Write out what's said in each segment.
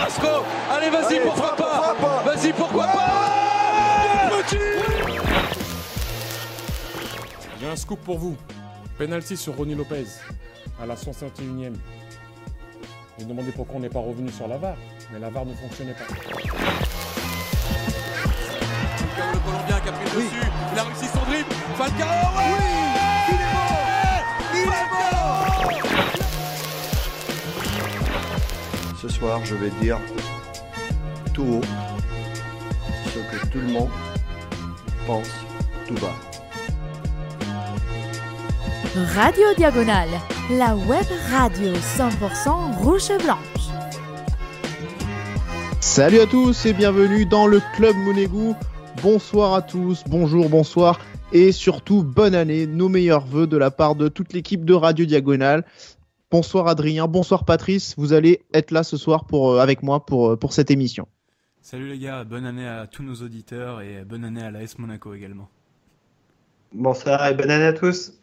Castro. Allez, vas-y, pourquoi pas. Vas-y, pourquoi pas. J'ai un scoop pour vous. Penalty sur Ronny Lopez à la 151e. J'ai demandé pourquoi on n'est pas revenu sur la VAR, mais la VAR ne fonctionnait pas. Le Colombien qui a pris le dessus, il a réussi son dribble. Falcao, ouais, il est bon. Ce soir, je vais dire tout haut ce que tout le monde pense tout bas. Radio Diagonale, la web radio 100% rouge et blanche. Salut à tous et bienvenue dans le Club Mounegou. Bonsoir à tous, bonjour, bonsoir et surtout bonne année. Nos meilleurs vœux de la part de toute l'équipe de Radio Diagonale. Bonsoir Adrien, bonsoir Patrice. Vous allez être là ce soir avec moi pour cette émission. Salut les gars, bonne année à tous nos auditeurs et bonne année à l'AS Monaco également. Bonsoir et bonne année à tous.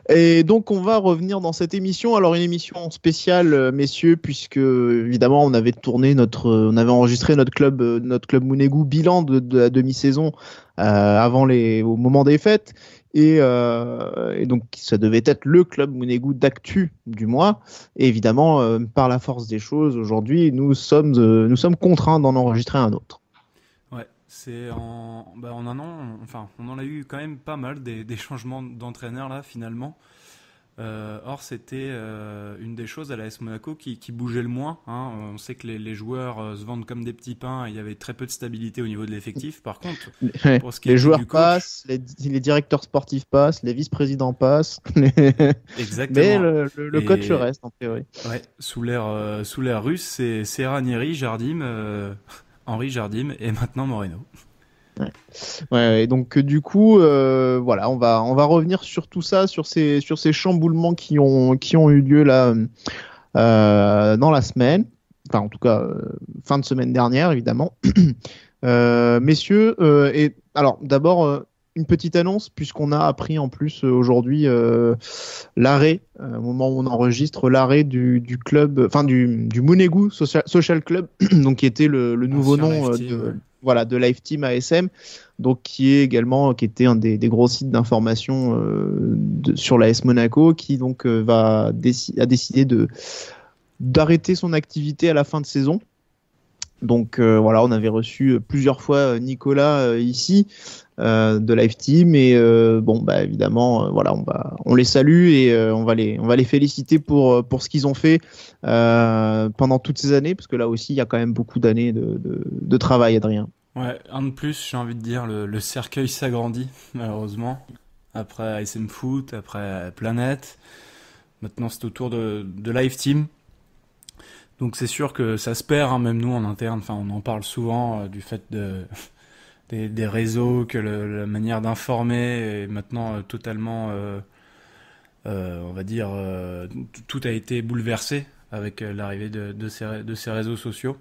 Et donc on va revenir dans cette émission. Alors une émission spéciale, messieurs, puisque évidemment on avait enregistré notre club Mounegou bilan de la demi-saison au moment des fêtes, et donc ça devait être le club Mounegou d'actu du mois. Et évidemment, par la force des choses, aujourd'hui nous sommes contraints d'en enregistrer un autre. C'est en un an, enfin, on en a eu quand même pas mal des changements d'entraîneur là finalement. Or, c'était une des choses à l'AS Monaco qui bougeait le moins. Hein. On sait que les joueurs se vendent comme des petits pains. Il y avait très peu de stabilité au niveau de l'effectif. Par contre, pour ce qui les est joueurs du coach, passent, les directeurs sportifs passent, les vice-présidents passent. Exactement. Mais le coach reste en théorie. Ouais, sous l'ère russe, c'est Ranieri, Jardim. Henri Jardim et maintenant Moreno. Ouais, et donc du coup, voilà, on va revenir sur tout ça, sur ces chamboulements qui ont eu lieu là dans la semaine, enfin en tout cas fin de semaine dernière évidemment. Messieurs, et alors d'abord une petite annonce, puisqu'on a appris en plus aujourd'hui l'arrêt, au moment où on enregistre, l'arrêt du club, enfin du Mounegou Social Club, donc qui était le nouveau nom de Live Team ASM, donc qui était un des gros sites d'information sur l'AS Monaco, qui donc a décidé d'arrêter son activité à la fin de saison. Donc voilà, on avait reçu plusieurs fois Nicolas ici de Live Team, et évidemment voilà, on les salue et on va les féliciter pour ce qu'ils ont fait pendant toutes ces années, parce que là aussi il y a quand même beaucoup d'années de travail, Adrien. Ouais, un de plus, j'ai envie de dire, le cercueil s'agrandit malheureusement après ASM Foot, après Planète. Maintenant c'est au tour de Live Team. Donc c'est sûr que ça se perd, hein, même nous en interne, enfin on en parle souvent du fait des réseaux, que la manière d'informer est maintenant totalement, on va dire, tout a été bouleversé avec l'arrivée de ces réseaux sociaux.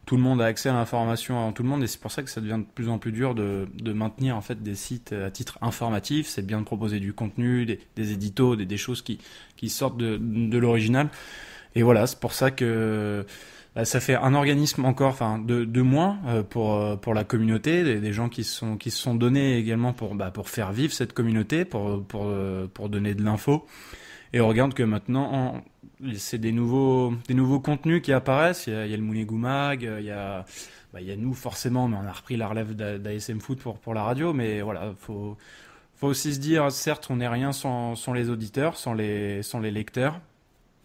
Tout le monde a accès à l'information avant tout le monde, et c'est pour ça que ça devient de plus en plus dur de maintenir en fait des sites à titre informatif. C'est bien de proposer du contenu, des éditos, des choses qui sortent de l'original. Et voilà, c'est pour ça que ça fait un organisme encore, enfin de moins pour la communauté, des gens qui se sont donnés également pour faire vivre cette communauté, pour donner de l'info. Et on regarde que maintenant c'est des nouveaux contenus qui apparaissent. Il y a le Mounegou Mag, il y a nous forcément, mais on a repris la relève d'ASM Foot pour la radio. Mais voilà, faut aussi se dire, certes, on n'est rien sans les auditeurs, sans les lecteurs.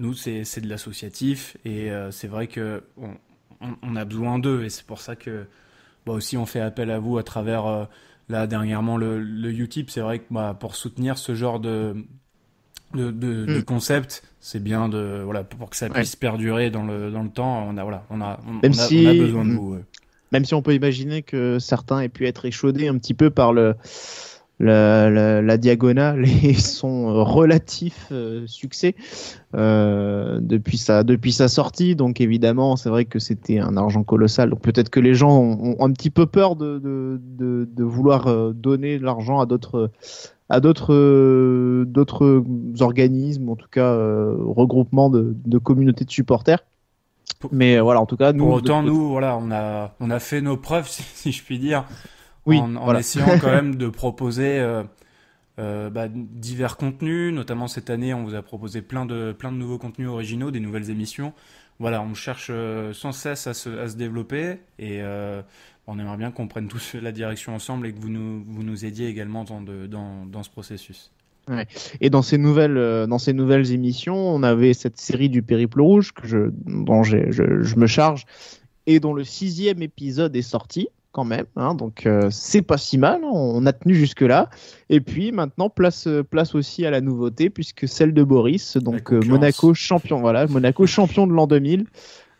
Nous, c'est de l'associatif, et c'est vrai que on a besoin d'eux, et c'est pour ça que aussi on fait appel à vous à travers là dernièrement le Utip. C'est vrai que pour soutenir ce genre de concept, c'est bien pour que ça puisse perdurer dans le temps. On a besoin de vous. Même si on peut imaginer que certains aient pu être échaudés un petit peu par la diagonale et son relatif succès depuis sa sortie. Donc évidemment, c'est vrai que c'était un argent colossal. Donc peut-être que les gens ont un petit peu peur de vouloir donner de l'argent à d'autres organismes, en tout cas regroupements de communautés de supporters. Mais voilà, en tout cas, nous. Pour autant, nous, voilà, on a fait nos preuves, si je puis dire, Oui, en voilà. essayant quand même de proposer divers contenus. Notamment cette année, on vous a proposé plein de nouveaux contenus originaux, des nouvelles émissions. Voilà, on cherche sans cesse à se développer et on aimerait bien qu'on prenne tous la direction ensemble et que vous nous aidiez également dans ce processus. Ouais. Et dans ces nouvelles émissions, on avait cette série du Périple Rouge dont je me charge et dont le 6e épisode est sorti quand même. Hein, donc c'est pas si mal. On a tenu jusque là. Et puis maintenant place aussi à la nouveauté puisque celle de Boris, donc Monaco champion. Voilà, Monaco champion de l'an 2000.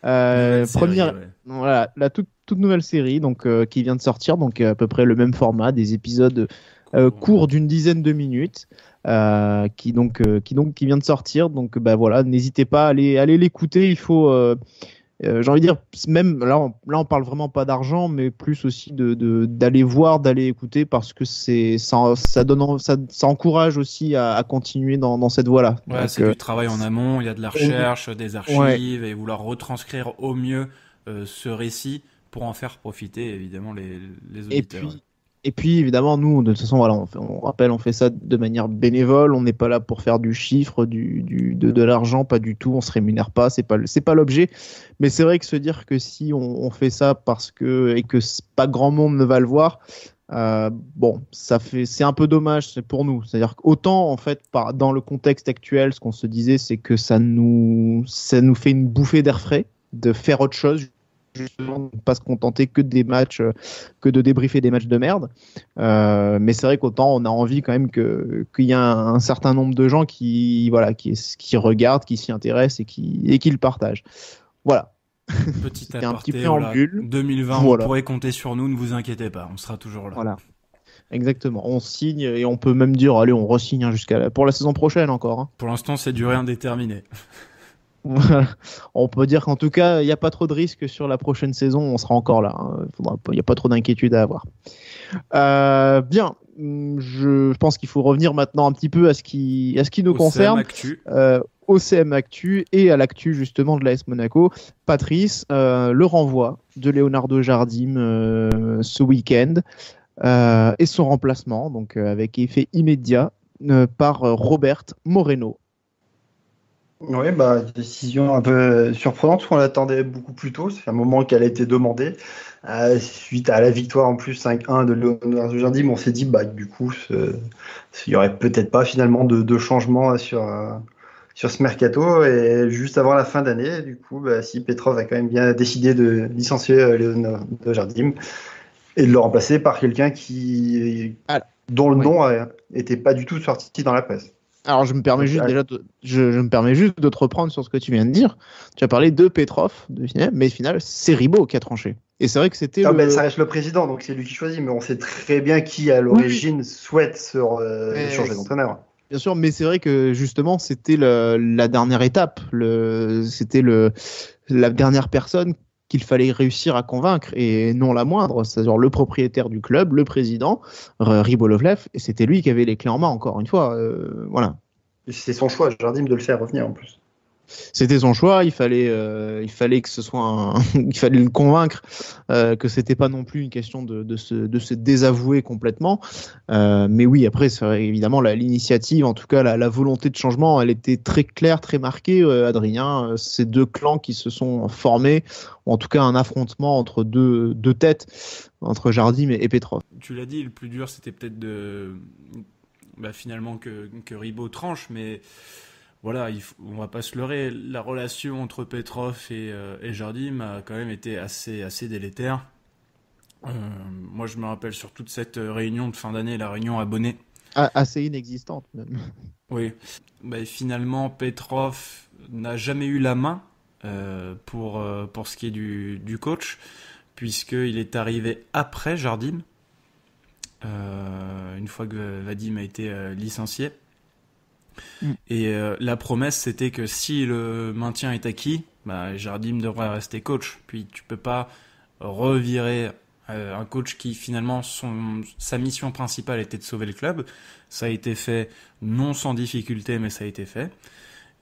Première, ouais. voilà, la toute nouvelle série donc qui vient de sortir, donc à peu près le même format, des épisodes courts d'une dizaine de minutes. Qui vient de sortir, donc bah voilà, n'hésitez pas à aller l'écouter. Il faut, j'ai envie de dire, même là on parle vraiment pas d'argent, mais plus aussi d'aller voir, d'aller écouter, parce que ça encourage aussi à continuer dans cette voie-là. Ouais, donc, c'est du travail en amont, il y a de la recherche, des archives, et vouloir retranscrire au mieux ce récit pour en faire profiter évidemment les auditeurs. Et puis évidemment, nous, de toute façon, voilà, on fait ça de manière bénévole. On n'est pas là pour faire du chiffre, de l'argent, pas du tout. On se rémunère pas, c'est pas l'objet. Mais c'est vrai que se dire que si on fait ça et que pas grand monde ne va le voir, c'est un peu dommage, c'est pour nous. C'est-à-dire qu'autant en fait, dans le contexte actuel, ce qu'on se disait, c'est que ça nous fait une bouffée d'air frais de faire autre chose. Justement, ne pas se contenter que des matchs, que de débriefer des matchs de merde. Mais c'est vrai qu'autant on a envie quand même qu'il y a un certain nombre de gens qui regardent, qui s'y intéressent et qui le partagent. Voilà. Petit C'était aparté, un petit préambule. 2020, voilà. Vous pourrez compter sur nous, ne vous inquiétez pas, on sera toujours là. Voilà. Exactement. On signe et on peut même dire, allez, on re-signe pour la saison prochaine encore. Hein. Pour l'instant, c'est durée indéterminée. On peut dire qu'en tout cas, il n'y a pas trop de risques sur la prochaine saison, on sera encore là. Hein. Il n'y a pas trop d'inquiétude à avoir. Bien, je pense qu'il faut revenir maintenant un petit peu à ce qui nous concerne. Au CM Actu et à l'actu justement de l'AS Monaco. Patrice, le renvoi de Leonardo Jardim ce week-end et son remplacement, donc avec effet immédiat, par Robert Moreno. Oui, décision un peu surprenante, parce qu'on l'attendait beaucoup plus tôt. C'est un moment qu'elle a été demandée. Suite à la victoire en plus 5-1 de Leonardo Jardim, on s'est dit, du coup, il n'y aurait peut-être pas finalement de changement sur ce mercato. Et juste avant la fin d'année, du coup, si Petrov a quand même bien décidé de licencier Leonardo Jardim et de le remplacer par quelqu'un dont le nom n'était pas du tout sorti dans la presse. Alors, je me permets juste de te reprendre sur ce que tu viens de dire. Tu as parlé de Petrov, mais au final, c'est Ribot qui a tranché. Et c'est vrai que c'était ça reste le président, donc c'est lui qui choisit, mais on sait très bien qui, à l'origine, souhaite changer d'entraîneur. Bien sûr, mais c'est vrai que justement, c'était la dernière étape. C'était la dernière personne qu'il fallait réussir à convaincre, et non la moindre, c'est-à-dire le propriétaire du club, le président, Ribolovlev, et c'était lui qui avait les clés en main, encore une fois. Voilà. C'est son choix, Jardim, de le faire revenir en plus. C'était son choix, il fallait que ce soit il fallait le convaincre que c'était pas non plus une question de se désavouer complètement. Mais oui, après, c'est vrai, évidemment, l'initiative, en tout cas la volonté de changement, elle était très claire, très marquée, Adrien. Ces deux clans qui se sont formés, ou en tout cas un affrontement entre deux têtes, entre Jardim et Petrov. Tu l'as dit, le plus dur, c'était peut-être finalement que Ribot tranche, mais voilà, on va pas se leurrer, la relation entre Petrov et Jardim a quand même été assez délétère. Moi, je me rappelle sur toute cette réunion de fin d'année, la réunion abonnée. Assez inexistante, même. Oui. Finalement, Petrov n'a jamais eu la main pour ce qui est du coach, puisqu'il est arrivé après Jardim, une fois que Vadim a été licencié. Et la promesse, c'était que si le maintien est acquis, Jardim devrait rester coach. Puis tu peux pas revirer un coach qui finalement sa mission principale était de sauver le club. Ça a été fait non sans difficulté, mais ça a été fait.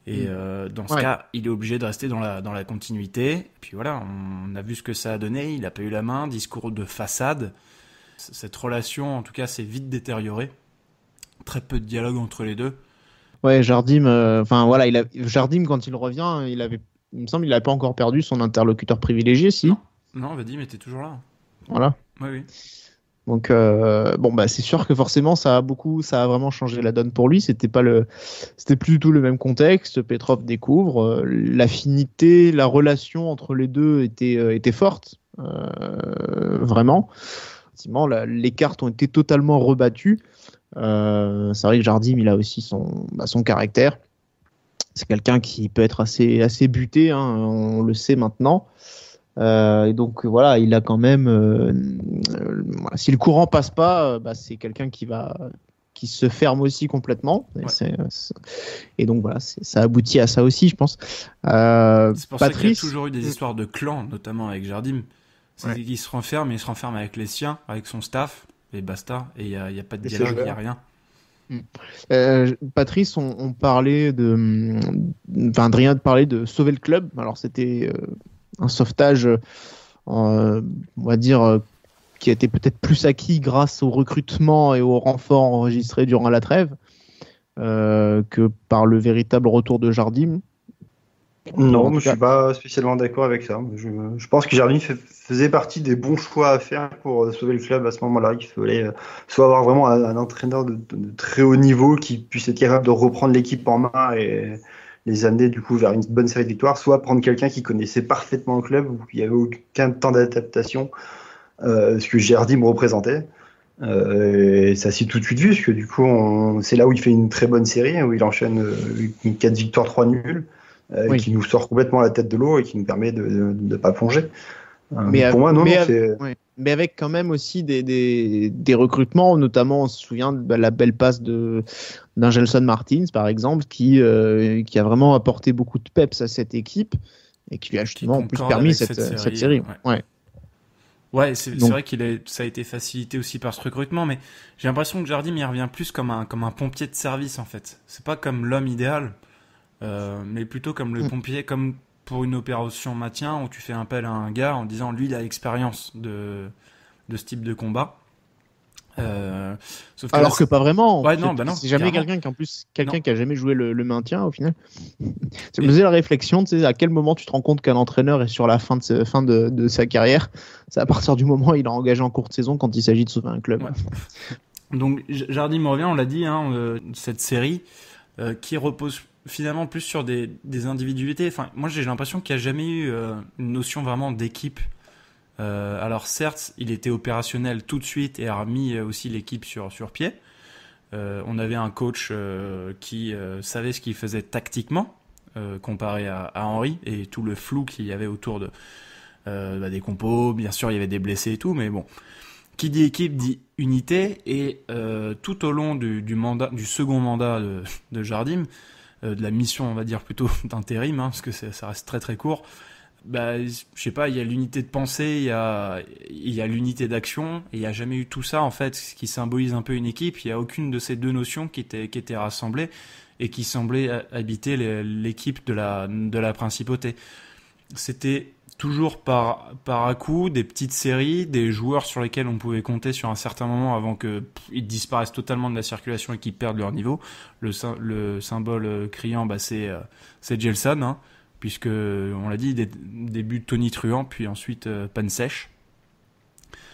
Et dans ce cas, il est obligé de rester dans la continuité. Et puis voilà, on a vu ce que ça a donné. Il a pas eu la main, discours de façade. Cette relation, en tout cas, s'est vite détériorée. Très peu de dialogue entre les deux. Ouais, Jardim, Jardim, quand il revient, il me semble qu'il n'avait pas encore perdu son interlocuteur privilégié, si. Non, Vadim était toujours là. Voilà. Oui. Donc c'est sûr que forcément ça a vraiment changé la donne pour lui. C'était plus du tout le même contexte. Petrov découvre l'affinité, la relation entre les deux était forte, vraiment. Effectivement, les cartes ont été totalement rebattues. C'est vrai que Jardim, il a aussi son caractère. C'est quelqu'un qui peut être assez buté, hein, on le sait maintenant. Et donc voilà, il a quand même si le courant passe pas, c'est quelqu'un qui se ferme aussi complètement. Ouais. Et donc voilà, ça aboutit à ça aussi, je pense. C'est pour ça qu'il y a toujours eu des histoires de clans, notamment avec Jardim. Il se renferme avec les siens, avec son staff, et basta. Et il y a pas de dialogue, il y a rien. Patrice, on parlait Adrien parlait de sauver le club. Alors c'était un sauvetage, on va dire, qui a été peut-être plus acquis grâce au recrutement et au renfort enregistré durant la trêve que par le véritable retour de Jardim. Non, je suis pas spécialement d'accord avec ça. Je pense que Jardim faisait partie des bons choix à faire pour sauver le club à ce moment-là. Il fallait soit avoir vraiment un entraîneur de très haut niveau qui puisse être capable de reprendre l'équipe en main et les amener du coup vers une bonne série de victoires, soit prendre quelqu'un qui connaissait parfaitement le club, où il n'y avait aucun temps d'adaptation, ce que Jardim représentait. Et ça s'est tout de suite vu, parce que du coup, c'est là où il fait une très bonne série, où il enchaîne 4 victoires, 3 nuls, qui nous sort complètement la tête de l'eau et qui nous permet de ne pas plonger. Pour moi, non, c'est... Mais avec quand même aussi des recrutements, notamment on se souvient de la belle passe d'un Gelson Martins par exemple, qui a vraiment apporté beaucoup de peps à cette équipe et qui lui a justement en plus permis cette série. Ouais, c'est vrai ça a été facilité aussi par ce recrutement, mais j'ai l'impression que Jardim il revient plus comme un pompier de service en fait. C'est pas comme l'homme idéal, mais plutôt comme le pompier, comme pour une opération maintien où tu fais appel à un gars en disant lui il a l'expérience de ce type de combat. Sauf que alors que pas vraiment. Ouais, non, c'est jamais quelqu'un qui a jamais joué le maintien au final. Je me faisais la réflexion, tu sais, à quel moment tu te rends compte qu'un entraîneur est sur la fin de sa carrière. C'est à partir du moment où il a engagé en courte saison quand il s'agit de sauver un club. Ouais. Donc Jardim revient, on l'a dit, cette série qui repose finalement plus sur des individualités. Enfin, moi j'ai l'impression qu'il n'y a jamais eu une notion vraiment d'équipe. Alors certes, il était opérationnel tout de suite et a remis aussi l'équipe sur pied. On avait un coach qui savait ce qu'il faisait tactiquement, comparé à Henry et tout le flou qu'il y avait autour des compos. Bien sûr, il y avait des blessés et tout, mais bon. Qui dit équipe dit unité et tout au long du second mandat de Jardim, de la mission, on va dire plutôt d'intérim, parce que ça reste très très court. Je sais pas, il y a l'unité de pensée, il y a l'unité d'action, et il y a jamais eu tout ça en fait, ce qui symbolise un peu une équipe. Il y a aucune de ces deux notions qui étaient rassemblées et qui semblaient habiter l'équipe de la principauté. C'était toujours par à-coup, des petites séries, des joueurs sur lesquels on pouvait compter sur un certain moment avant qu'ils disparaissent totalement de la circulation et qu'ils perdent leur niveau. Le symbole criant, c'est Gelson, puisque, on l'a dit, des buts Tony Truant, puis ensuite panne sèche.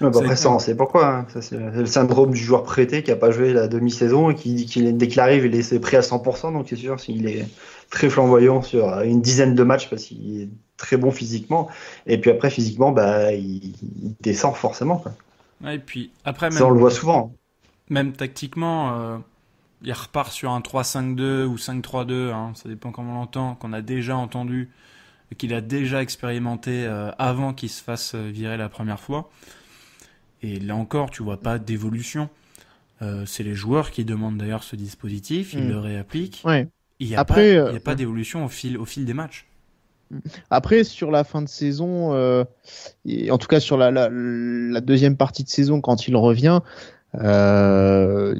Après ça, on sait pourquoi. Ça, c'est le syndrome du joueur prêté qui n'a pas joué la demi-saison et qui dit dès qu'il arrive, il est prêt à 100%. Donc c'est sûr, s'il est très flamboyant sur une dizaine de matchs parce qu'il est très bon physiquement. Et puis après, physiquement, il descend forcément. Quoi. Ouais, et puis après, ça, on le voit souvent. Même tactiquement, il repart sur un 3-5-2 ou 5-3-2, ça dépend comment on l'entend, qu'on a déjà entendu, qu'il a déjà expérimenté avant qu'il se fasse virer la première fois. Et là encore, tu vois pas d'évolution. C'est les joueurs qui demandent d'ailleurs ce dispositif, ils le réappliquent. Ouais. Il n'y a pas d'évolution au fil des matchs. Après, sur la fin de saison, en tout cas sur la deuxième partie de saison, quand il revient, On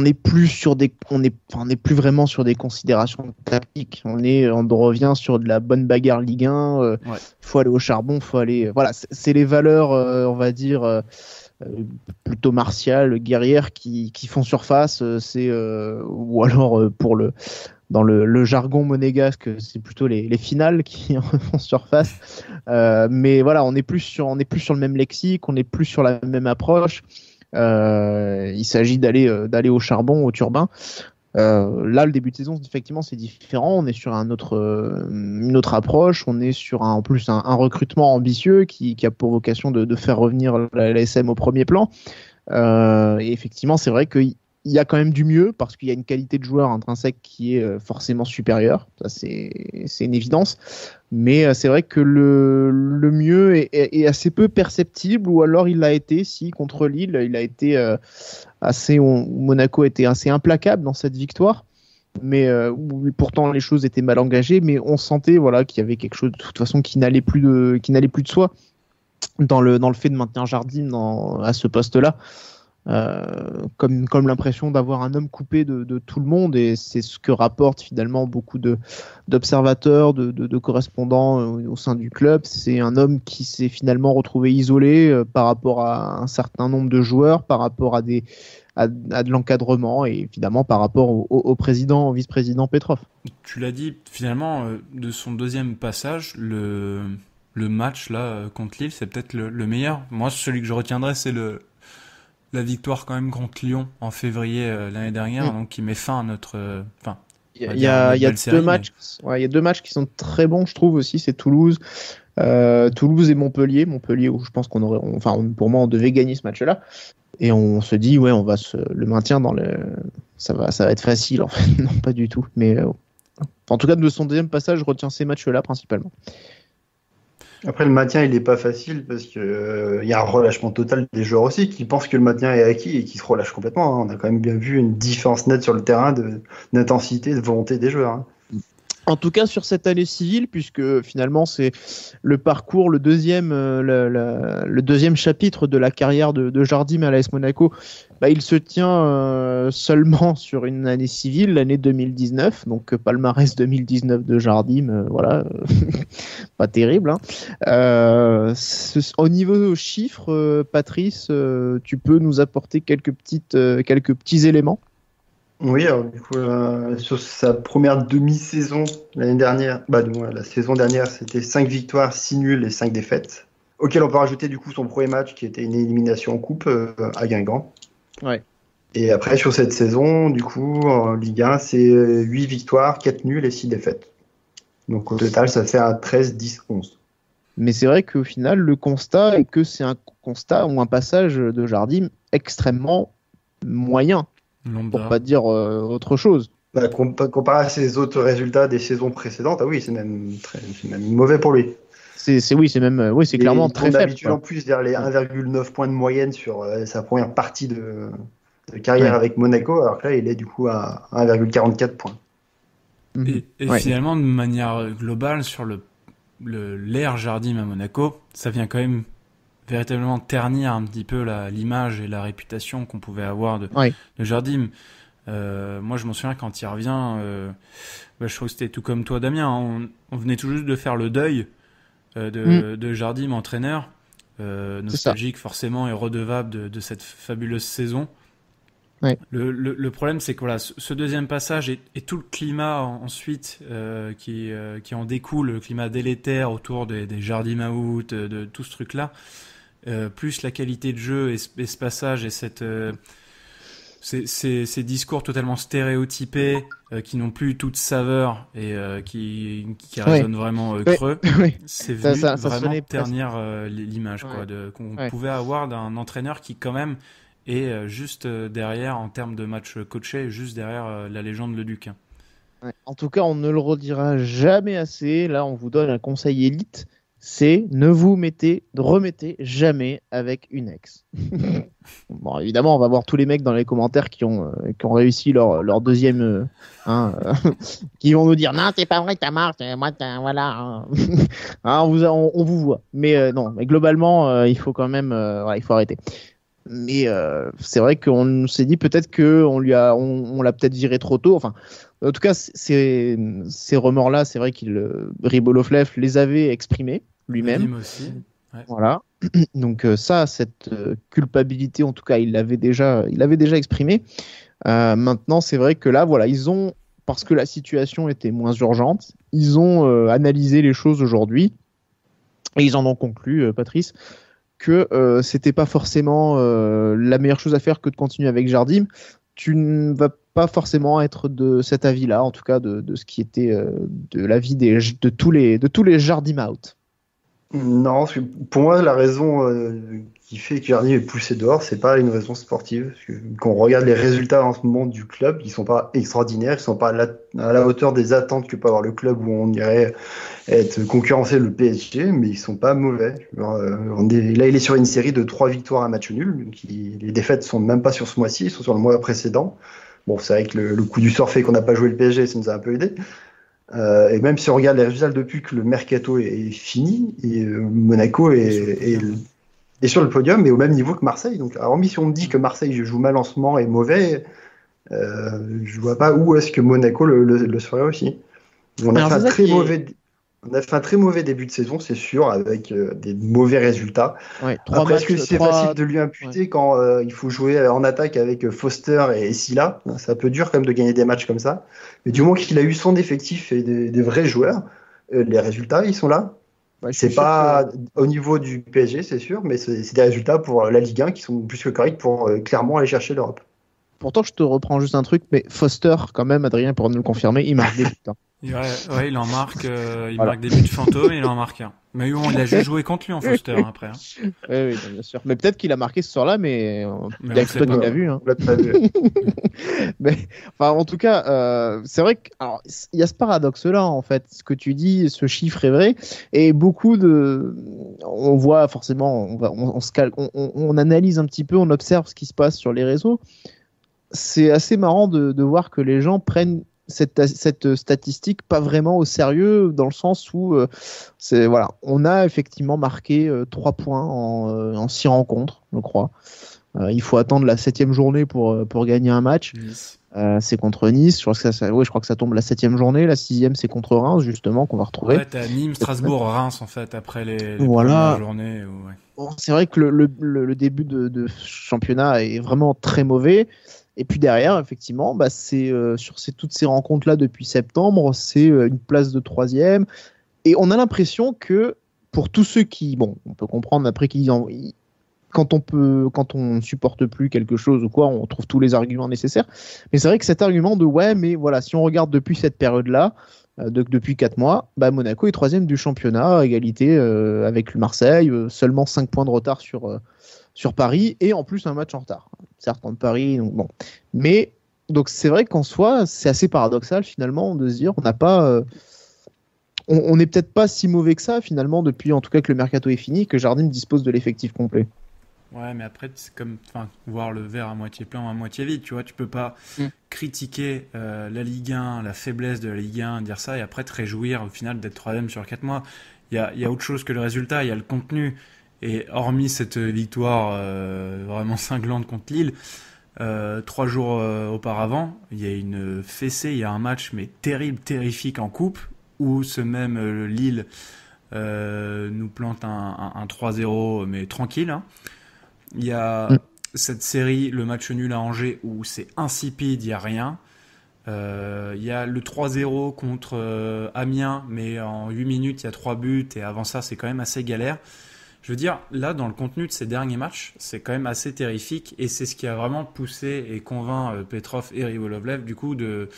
n'est plus sur on n'est plus vraiment sur des considérations tactiques. On revient sur de la bonne bagarre Ligue 1. Faut aller au charbon, faut aller. Voilà, c'est les valeurs, on va dire. Plutôt martiales, guerrières qui font surface, ou alors dans le jargon monégasque, c'est plutôt les finales qui font surface. Mais voilà, on n'est plus sur le même lexique, on n'est plus sur la même approche. Il s'agit d'aller au charbon, au turbin. Là, le début de saison, effectivement, c'est différent. On est sur une autre approche. On est sur en plus un recrutement ambitieux qui a pour vocation de faire revenir la SM au premier plan. Et effectivement, c'est vrai qu'il y a quand même du mieux parce qu'il y a une qualité de joueur intrinsèque qui est forcément supérieure. Ça, c'est une évidence. Mais c'est vrai que le mieux est assez peu perceptible, ou alors il l'a été si contre Lille, il a été Monaco a été assez implacable dans cette victoire. Mais pourtant les choses étaient mal engagées, mais on sentait qu'il y avait quelque chose de toute façon qui n'allait plus de soi dans le fait de maintenir Jardim à ce poste-là. Comme l'impression d'avoir un homme coupé de tout le monde, et c'est ce que rapportent finalement beaucoup d'observateurs, de correspondants au sein du club. C'est un homme qui s'est finalement retrouvé isolé par rapport à un certain nombre de joueurs, par rapport à de l'encadrement, et évidemment par rapport au vice-président Petrov. Tu l'as dit, finalement, de son deuxième passage, le match là contre Lille, c'est peut-être le meilleur. Moi, celui que je retiendrai, c'est la victoire quand même contre Lyon en février l'année dernière, donc qui met fin à notre. Il y a deux matchs. Il y a deux matchs qui sont très bons, je trouve aussi. C'est Toulouse et Montpellier. Montpellier où je pense pour moi, on devait gagner ce match-là. Et on se dit, on va le maintien ça va être facile. En fait, non, pas du tout. Mais en tout cas, de son deuxième passage, je retiens ces matchs-là principalement. Après, le maintien, il n'est pas facile parce qu'il y a un relâchement total des joueurs aussi qui pensent que le maintien est acquis et qui se relâchent complètement. On a quand même bien vu une différence nette sur le terrain d'intensité, de volonté des joueurs. En tout cas, sur cette année civile, puisque finalement, c'est le parcours, le deuxième chapitre de la carrière de Jardim à l'AS Monaco, il se tient seulement sur une année civile, l'année 2019, donc palmarès 2019 de Jardim, pas terrible. Au niveau chiffres, Patrice, tu peux nous apporter quelques petits éléments? Oui, alors du coup, sur sa première demi-saison l'année dernière, la saison dernière, c'était 5 victoires, 6 nuls et 5 défaites, auquel on peut rajouter du coup son premier match qui était une élimination en coupe à Guingamp. Ouais. Et après, sur cette saison, du coup, en Ligue 1, c'est 8 victoires, 4 nuls et 6 défaites. Donc au total, ça fait un 13, 10, 11. Mais c'est vrai qu'au final, le constat est que c'est un constat ou un passage de Jardim extrêmement moyen. Pour pas dire autre chose. Comparé à ses autres résultats des saisons précédentes, c'est même mauvais pour lui. C'est clairement très faible. D'habitude en plus vers les 1,9 points de moyenne sur sa première partie de carrière avec Monaco, alors que là il est du coup à 1,44 points. Et finalement, de manière globale, sur l'ère Jardim à Monaco, ça vient quand même véritablement ternir un petit peu l'image et la réputation qu'on pouvait avoir de Jardim. Moi, je m'en souviens quand il revient, je trouve que c'était tout comme toi, Damien. On venait tout juste de faire le deuil de Jardim, entraîneur, nostalgique forcément et redevable de cette fabuleuse saison. Ouais. Le problème, c'est que ce deuxième passage et tout le climat ensuite qui en découle, le climat délétère autour des Jardim out, de tout ce truc-là, plus la qualité de jeu et ce passage et ces discours totalement stéréotypés qui n'ont plus toute saveur et qui résonnent vraiment creux, c'est venu vraiment ternir l'image qu'on pouvait avoir d'un entraîneur qui quand même est juste derrière, en termes de match coaché, juste derrière la légende Le Duc. En tout cas, on ne le redira jamais assez. Là, on vous donne un conseil élite, c'est ne vous remettez jamais avec une ex. Bon, évidemment, on va voir tous les mecs dans les commentaires qui ont réussi leur deuxième, qui vont nous dire non, c'est pas vrai, t'as marre, moi, voilà. On vous voit. Mais non, mais globalement, il faut quand même, il faut arrêter. Mais c'est vrai qu'on s'est dit peut-être qu'on on l'a peut-être viré trop tôt. Enfin, en tout cas, ces remords-là, c'est vrai Ribolovlev les avait exprimés lui-même. Vadim aussi. Ouais. Voilà. Donc cette culpabilité, en tout cas, il l'avait déjà exprimé. Maintenant, c'est vrai que là, voilà, parce que la situation était moins urgente, ils ont analysé les choses aujourd'hui et ils en ont conclu, Patrice, que c'était pas forcément la meilleure chose à faire que de continuer avec Jardim. Tu ne vas pas forcément être de cet avis-là, en tout cas de ce qui était de l'avis de tous les Jardim out. Non, parce que pour moi, la raison qui fait que Jardim est poussé dehors, c'est pas une raison sportive. Parce que quand on regarde les résultats en ce moment du club, ils sont pas extraordinaires, ils sont pas à la hauteur des attentes que peut avoir le club où on irait être concurrencé le PSG, mais ils sont pas mauvais. Là, il est sur une série de 3 victoires à match nul. Donc les défaites sont même pas sur ce mois-ci, ils sont sur le mois précédent. Bon, c'est vrai que le coup du sort fait qu'on n'a pas joué le PSG, ça nous a un peu aidé. Et même si on regarde les résultats depuis que le mercato est fini, et Monaco est sur le podium, mais au même niveau que Marseille. Donc, hormis si on me dit que Marseille joue mal en ce moment et mauvais, je vois pas où est-ce que Monaco le ferait aussi. On a fait un très mauvais début de saison, c'est sûr, avec des mauvais résultats. Ouais, après, est-ce que c'est facile de lui imputer quand il faut jouer en attaque avec Foster et Silla? C'est un peu dur quand même de gagner des matchs comme ça. Mais du moment qu'il a eu son effectif et des vrais joueurs, les résultats, ils sont là. C'est pas au niveau du PSG, c'est sûr, mais c'est des résultats pour la Ligue 1 qui sont plus que corrects pour clairement aller chercher l'Europe. Pourtant, je te reprends juste un truc, mais Foster, quand même, Adrien, pour nous le confirmer, il marque des buts. Hein. Ouais, il en marque, marque des buts fantômes et il en marque un. Mais bon, il a juste joué contre lui en Foster après. Hein. Oui, bien sûr. Mais peut-être qu'il a marqué ce soir-là, mais il y a que toi qui l'a vu. Hein. Mais, enfin, en tout cas, c'est vrai qu'il y a ce paradoxe-là, en fait. Ce que tu dis, ce chiffre est vrai. Et on voit forcément, on analyse un petit peu, on observe ce qui se passe sur les réseaux. C'est assez marrant de voir que les gens prennent cette statistique pas vraiment au sérieux, dans le sens où on a effectivement marqué 3 points en 6 rencontres, je crois. Il faut attendre la 7e journée pour gagner un match. Nice. C'est contre Nice. Je crois que ça tombe la 7e journée. La 6e, c'est contre Reims, justement, qu'on va retrouver. Ouais, t'as Nîmes, Strasbourg, Reims, en fait, après les premières journées. Ouais. Bon, c'est vrai que le début de championnat est vraiment très mauvais. Et puis derrière, effectivement, c'est toutes ces rencontres-là depuis septembre, c'est une place de 3e. Et on a l'impression que pour tous ceux qui, on peut comprendre après quand on supporte plus quelque chose ou quoi, on trouve tous les arguments nécessaires. Mais c'est vrai que cet argument de mais voilà, si on regarde depuis cette période-là, depuis 4 mois, Monaco est 3e du championnat, à égalité avec le Marseille, seulement 5 points de retard sur Paris, et en plus un match en retard. Certes, en Paris, donc bon. Mais, donc c'est vrai qu'en soi, c'est assez paradoxal finalement de se dire, on n'a pas... on n'est peut-être pas si mauvais que ça finalement, depuis en tout cas que le mercato est fini, que Jardim dispose de l'effectif complet. Ouais, mais après, c'est comme voir le verre à moitié plein ou à moitié vide, tu vois. Tu peux pas critiquer la Ligue 1, la faiblesse de la Ligue 1, dire ça, et après te réjouir au final d'être 3e sur 4 mois. Il y a autre chose que le résultat, il y a le contenu. Et hormis cette victoire vraiment cinglante contre Lille, 3 jours auparavant, il y a une fessée, il y a un match mais terrible, terrifique en coupe, où ce même Lille nous plante un 3-0, mais tranquille. Hein. Il y a cette série, le match nul à Angers, où c'est insipide, il n'y a rien. Il y a le 3-0 contre Amiens, mais en 8 minutes, il y a 3 buts, et avant ça, c'est quand même assez galère. Je veux dire, là, dans le contenu de ces derniers matchs, c'est quand même assez terrifique, et c'est ce qui a vraiment poussé et convainc Petrov et Ribolovlev, du coup, de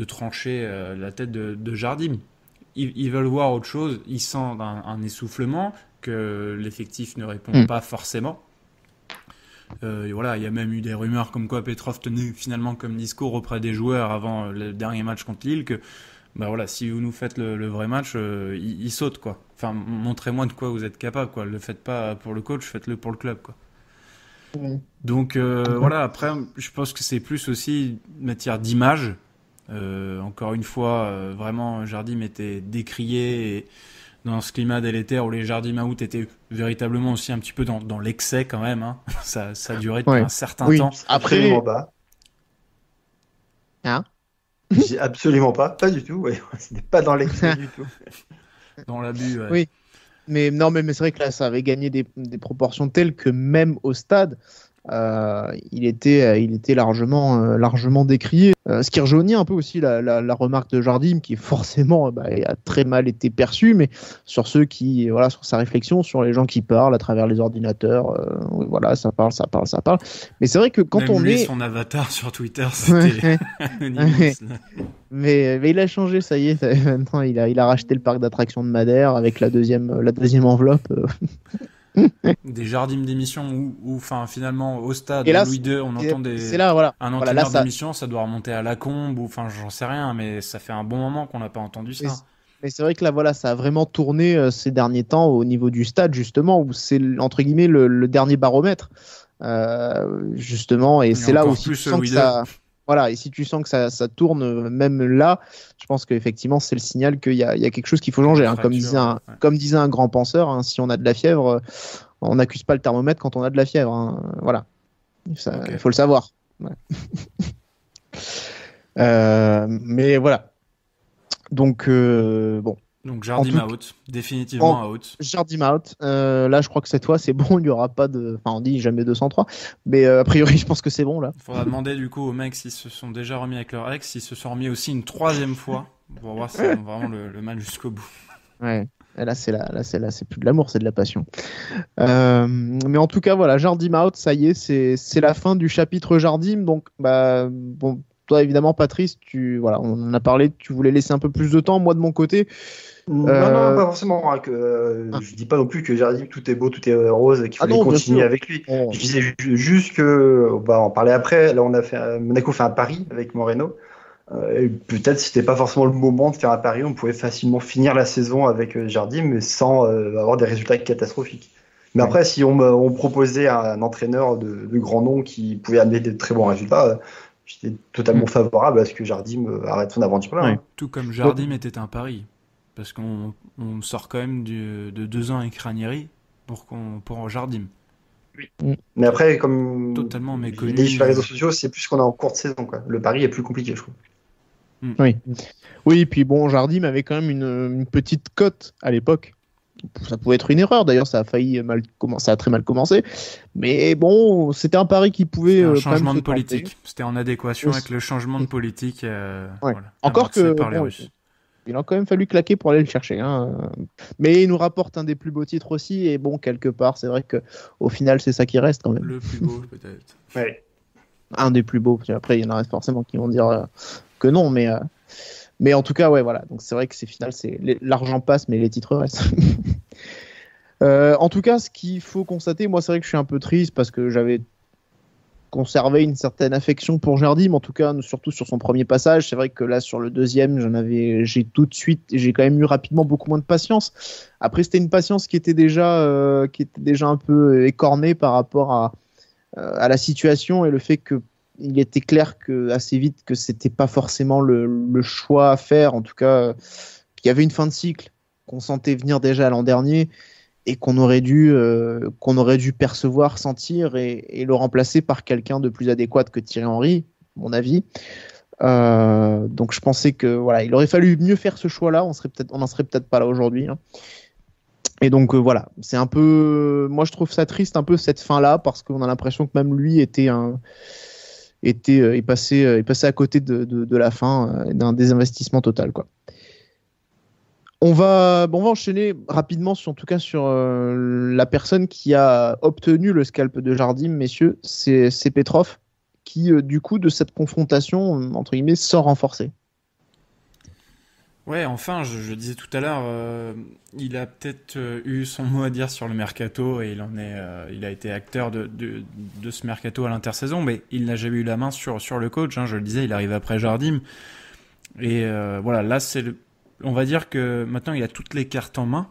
trancher la tête de Jardim. Ils veulent voir autre chose, ils sentent un essoufflement, que l'effectif ne répond pas forcément. Et voilà, il y a même eu des rumeurs comme quoi Petrov tenait finalement comme discours auprès des joueurs avant le dernier match contre Lille, que voilà, si vous nous faites le vrai match, il saute, quoi. Enfin, montrez-moi de quoi vous êtes capable, quoi. Le faites pas pour le coach, faites-le pour le club, quoi. Donc voilà, après, je pense que c'est plus aussi une matière d'image. Encore une fois, vraiment, Jardim était décrié dans ce climat délétère où les Jardim out étaient véritablement aussi un petit peu dans l'excès quand même. Hein. Ça a duré depuis un certain temps. Absolument pas. Hein? J'ai absolument pas du tout. Ouais. C'était pas dans l'excès du tout. Dans l'abus. Ouais. Oui. Mais c'est vrai que là, ça avait gagné des proportions telles que même au stade, il était largement décrié. Ce qui rejaunit un peu aussi la remarque de Jardim, qui forcément a très mal été perçue, mais sur ceux qui, voilà, sur sa réflexion, sur les gens qui parlent à travers les ordinateurs, voilà, ça parle. Mais c'est vrai que quand même on lui, est son avatar sur Twitter, c'était Anonymous. mais il a changé, ça y est. Maintenant, il a racheté le parc d'attractions de Madère avec la deuxième enveloppe. Des Jardim d'émission où enfin, finalement, au stade, Et là, Louis II, on entend un entraîneur là, d'émission, ça doit remonter à Lacombe, ou enfin, j'en sais rien, mais ça fait un bon moment qu'on n'a pas entendu ça. Mais c'est vrai que là, voilà, ça a vraiment tourné ces derniers temps au niveau du stade, justement, où c'est, entre guillemets, le dernier baromètre, justement, et c'est là où si tu sens que ça... Voilà, et si tu sens que ça tourne même là, je pense qu'effectivement, c'est le signal qu'il y a quelque chose qu'il faut changer. Hein. Comme disait un grand penseur, hein, si on a de la fièvre, on n'accuse pas le thermomètre quand on a de la fièvre. Hein. Voilà, il faut le savoir. Ouais. Mais voilà. Donc, bon. Donc Jardim out, définitivement out. Jardim out. Là, je crois que cette fois, c'est bon. Il n'y aura pas de. Enfin, on dit jamais 203, mais a priori, je pense que c'est bon là. Il faudra demander du coup aux mecs s'ils se sont déjà remis avec leur ex, s'ils se sont remis aussi une troisième fois pour voir si c'est vraiment le mal jusqu'au bout. Ouais. Et là, c'est plus de l'amour, c'est de la passion. Mais en tout cas, voilà, Jardim out. Ça y est, c'est la fin du chapitre Jardim. Donc, bon. Toi, évidemment, Patrice, on en a parlé, tu voulais laisser un peu plus de temps. Moi, de mon côté. Non, pas forcément. Hein, je dis pas non plus que Jardim, tout est beau, tout est rose, qu'il fallait continuer avec lui. Oh. Je disais juste que, on va en parler après. Là, Monaco fait un pari avec Moreno. Peut-être c'était pas forcément le moment de faire un pari. On pouvait facilement finir la saison avec Jardim, mais sans avoir des résultats catastrophiques. Mais après, si on proposait un entraîneur de grand nom qui pouvait amener de très bons résultats. J'étais totalement favorable à ce que Jardim arrête son aventure là. Ouais. Tout comme Jardim était un pari. Parce qu'on sort quand même de 2 ans avec Ranieri pour Jardim. Oui. Mais après, comme totalement méconnu. Sur les réseaux sociaux, c'est plus qu'on est en courte saison. Quoi. Le pari est plus compliqué, je trouve. Oui, puis bon, Jardim avait quand même une petite cote à l'époque. Ça pouvait être une erreur, d'ailleurs, ça a très mal commencé. Mais bon, c'était un pari qui pouvait. Un changement de politique. C'était en adéquation avec le changement de politique. Voilà, encore que. Par les Russes. Il a quand même fallu claquer pour aller le chercher. Hein. Mais il nous rapporte un des plus beaux titres aussi. Et bon, quelque part, c'est vrai qu'au final, c'est ça qui reste quand même. Le plus beau, peut-être. Ouais. Un des plus beaux. Après, il y en a forcément qui vont dire que non. Mais en tout cas, ouais, voilà. Donc c'est vrai que c'est final, l'argent passe, mais les titres restent. En tout cas, ce qu'il faut constater, moi, c'est vrai que je suis un peu triste parce que j'avais conservé une certaine affection pour Jardim, en tout cas, surtout sur son premier passage. C'est vrai que là, sur le deuxième, j'ai quand même eu rapidement beaucoup moins de patience. Après, c'était une patience qui était déjà un peu écornée par rapport à la situation et le fait que il était clair assez vite que c'était pas forcément le choix à faire, en tout cas qu'il y avait une fin de cycle qu'on sentait venir déjà l'an dernier et qu'on aurait dû percevoir, sentir et le remplacer par quelqu'un de plus adéquat que Thierry Henry, à mon avis. Donc je pensais que voilà, il aurait fallu mieux faire ce choix-là, on n'en serait peut-être pas là aujourd'hui. Hein. Et donc voilà, c'est un peu, moi je trouve ça triste un peu cette fin-là parce qu'on a l'impression que même lui est passé à côté de la fin, d'un désinvestissement total, quoi. On va enchaîner rapidement en tout cas sur la personne qui a obtenu le scalp de Jardim, messieurs, c'est Petrov qui du coup de cette confrontation entre guillemets sort renforcé. Ouais, enfin, je disais tout à l'heure, il a peut-être eu son mot à dire sur le mercato et il a été acteur de ce mercato à l'intersaison, mais il n'a jamais eu la main sur le coach. Hein, je le disais, il arrive après Jardim et voilà, là on va dire que maintenant il a toutes les cartes en main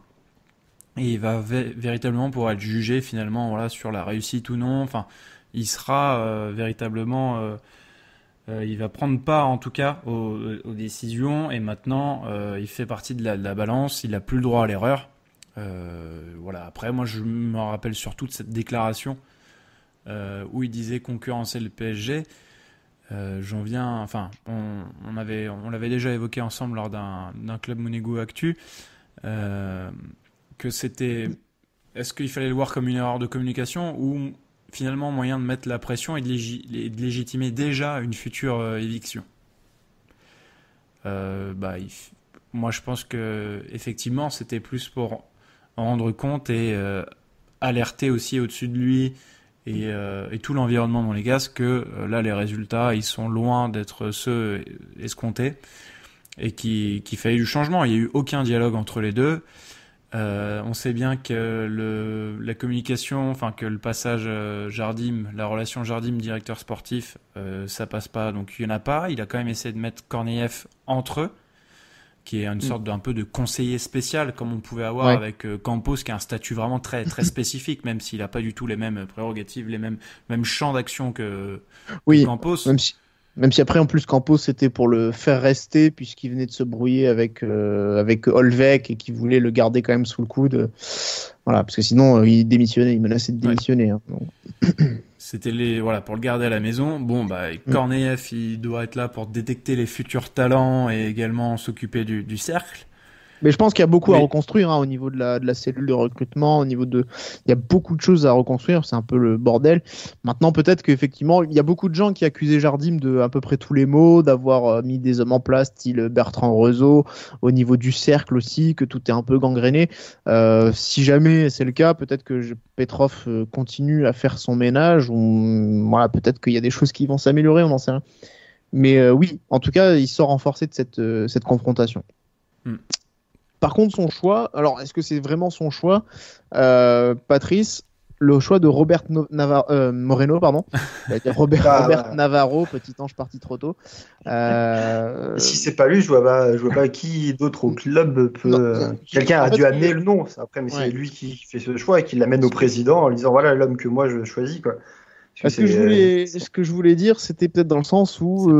et il va véritablement pouvoir être jugé finalement, voilà, sur la réussite ou non. Enfin, il sera véritablement Il va prendre part en tout cas aux décisions et maintenant il fait partie de la balance, il n'a plus le droit à l'erreur. Voilà. Après, moi je me rappelle surtout de cette déclaration où il disait concurrencer le PSG. On l'avait déjà évoqué ensemble lors d'un Club Monégo Actu, que c'était, est-ce qu'il fallait le voir comme une erreur de communication ou finalement moyen de mettre la pression et de légitimer déjà une future éviction. Moi je pense que effectivement c'était plus pour en rendre compte et alerter aussi au-dessus de lui et tout l'environnement monégasque que là les résultats ils sont loin d'être ceux escomptés et qu'il fallait du changement. Il n'y a eu aucun dialogue entre les deux. On sait bien que la communication, enfin que le passage Jardim, la relation Jardim-directeur sportif, ça passe pas, donc il y en a pas. Il a quand même essayé de mettre Korneev entre eux, qui est une sorte d'un peu de conseiller spécial, comme on pouvait avoir avec Campos, qui a un statut vraiment très très spécifique, même s'il a pas du tout les mêmes prérogatives, les mêmes champs d'action que Campos. Même si après, en plus, Campos, c'était pour le faire rester, puisqu'il venait de se brouiller avec Olvek et qu'il voulait le garder quand même sous le coude. Voilà, parce que sinon, il démissionnait, il menaçait de démissionner. Hein, c'était pour le garder à la maison. Bon, Korneev, il doit être là pour détecter les futurs talents et également s'occuper du cercle. Mais je pense qu'il y a beaucoup à reconstruire au niveau de la cellule de recrutement, il y a beaucoup de choses à reconstruire, c'est un peu le bordel. Maintenant, peut-être qu'effectivement, il y a beaucoup de gens qui accusaient Jardim de à peu près tous les maux, d'avoir mis des hommes en place, style Bertrand Rezeau, au niveau du cercle aussi, que tout est un peu gangréné. Si jamais c'est le cas, peut-être que Petrov continue à faire son ménage, ou peut-être qu'il y a des choses qui vont s'améliorer, on n'en sait rien. Mais oui, en tout cas, il sort renforcé de cette confrontation. Par contre, son choix, alors est-ce que c'est vraiment son choix, Patrice, le choix de Robert Moreno, pardon, Robert Navarro, petit ange parti trop tôt. Si c'est pas lui, je vois pas qui d'autre au club peut. Quelqu'un a dû amener le nom. Après, mais c'est lui qui fait ce choix et qui l'amène au président en lui disant voilà l'homme que moi je choisis quoi. Ce que je voulais dire, c'était peut-être dans le sens où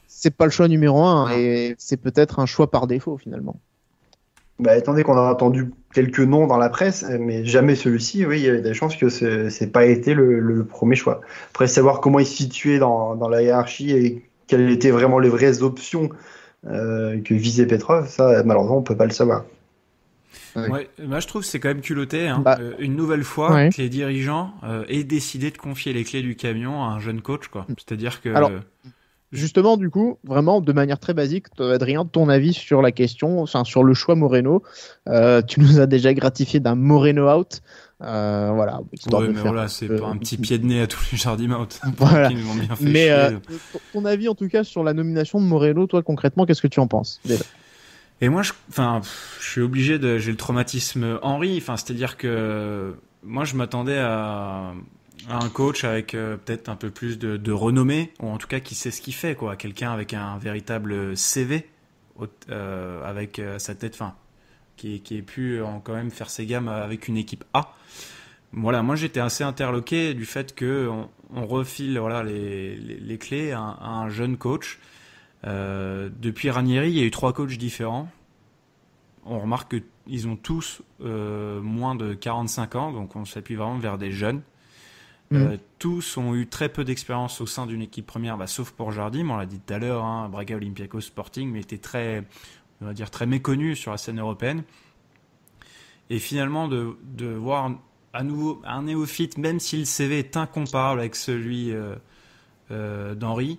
c'est pas le choix numéro 1 et c'est peut-être un choix par défaut finalement. Étant donné qu'on a entendu quelques noms dans la presse, mais jamais celui-ci, oui, il y a des chances que c'est pas été le premier choix. Après, savoir comment il se situait dans la hiérarchie et quelles étaient vraiment les vraies options que visait Petrov, ça, malheureusement, on peut pas le savoir. Ouais, moi je trouve que c'est quand même culotté, une nouvelle fois que les dirigeants aient décidé de confier les clés du camion à un jeune coach, quoi. C'est-à-dire que... Alors... Justement, du coup, vraiment, de manière très basique, Adrien, ton avis sur la question, sur le choix Moreno. Tu nous as déjà gratifié d'un Moreno out. Histoire de faire c'est pas un petit pied de nez à tous les Jardim out. Voilà. Qui nous ont bien fait Mais chier. ton avis, en tout cas, sur la nomination de Moreno, toi, concrètement, qu'est-ce que tu en penses déjà ? Et moi, je suis obligé j'ai le traumatisme Henry. C'est-à-dire que moi, je m'attendais à un coach avec peut-être un peu plus de renommée, ou en tout cas qui sait ce qu'il fait, quoi. Quelqu'un avec un véritable CV avec sa tête, qui ait pu quand même faire ses gammes avec une équipe A. Voilà, moi j'étais assez interloqué du fait que on refile les clés à un jeune coach. Depuis Ranieri, il y a eu 3 coachs différents. On remarque qu'ils ont tous moins de 45 ans, donc on s'appuie vraiment vers des jeunes. Tous ont eu très peu d'expérience au sein d'une équipe première, sauf pour Jardim, on l'a dit tout à l'heure, Braga Olympiakos Sporting, mais était très méconnu sur la scène européenne. Et finalement, de voir à nouveau un néophyte, même si le CV est incomparable avec celui d'Henry,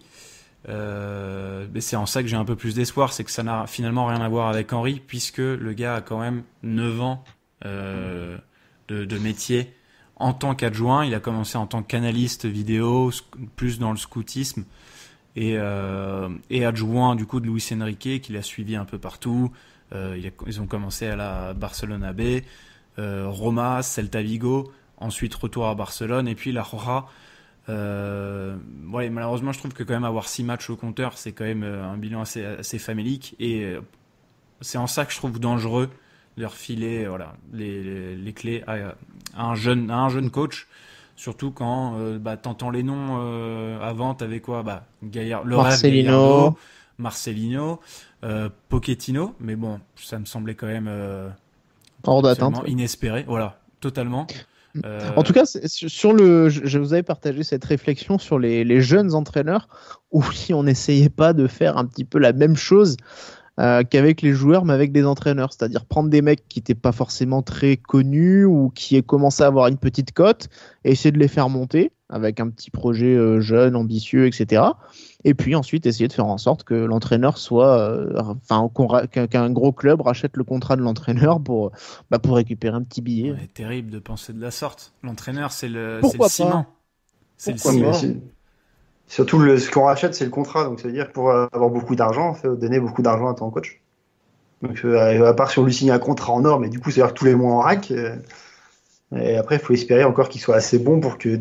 c'est en ça que j'ai un peu plus d'espoir, c'est que ça n'a finalement rien à voir avec Henry, puisque le gars a quand même 9 ans de métier. En tant qu'adjoint, il a commencé en tant qu'analyste vidéo, plus dans le scoutisme, et adjoint du coup de Luis Enrique, qui l'a suivi un peu partout. Ils ont commencé à la Barcelone AB, Roma, Celta Vigo, ensuite retour à Barcelone, et puis la Roja. Malheureusement, je trouve que quand même avoir 6 matchs au compteur, c'est quand même un bilan assez famélique, et c'est en ça que je trouve dangereux de leur filer les clés à un jeune coach, Surtout quand t'entends les noms avant, t'avais quoi? Gaillard, le Marcelino. Rêve, Gallardo, Marcelino, Pochettino, mais bon, ça me semblait quand même Hors d'atteinte. inespéré, voilà, totalement. En tout cas, je vous avais partagé cette réflexion sur les jeunes entraîneurs où on n'essayait pas de faire un petit peu la même chose qu'avec les joueurs, mais avec des entraîneurs. C'est-à-dire prendre des mecs qui n'étaient pas forcément très connus ou qui commençaient à avoir une petite cote et essayer de les faire monter avec un petit projet jeune, ambitieux, etc. Et puis ensuite essayer de faire en sorte que l'entraîneur qu'un gros club rachète le contrat de l'entraîneur pour récupérer un petit billet. Ouais, terrible de penser de la sorte. L'entraîneur, c'est le Pourquoi ciment. C'est le Pourquoi ciment. Surtout, ce qu'on rachète, c'est le contrat. Donc, ça veut dire que pour avoir beaucoup d'argent, il faut donner beaucoup d'argent à ton coach. Donc, à part si on lui signe un contrat en or, mais du coup, c'est-à-dire que tous les mois en rack. Et après, il faut espérer encore qu'il soit assez bon pour que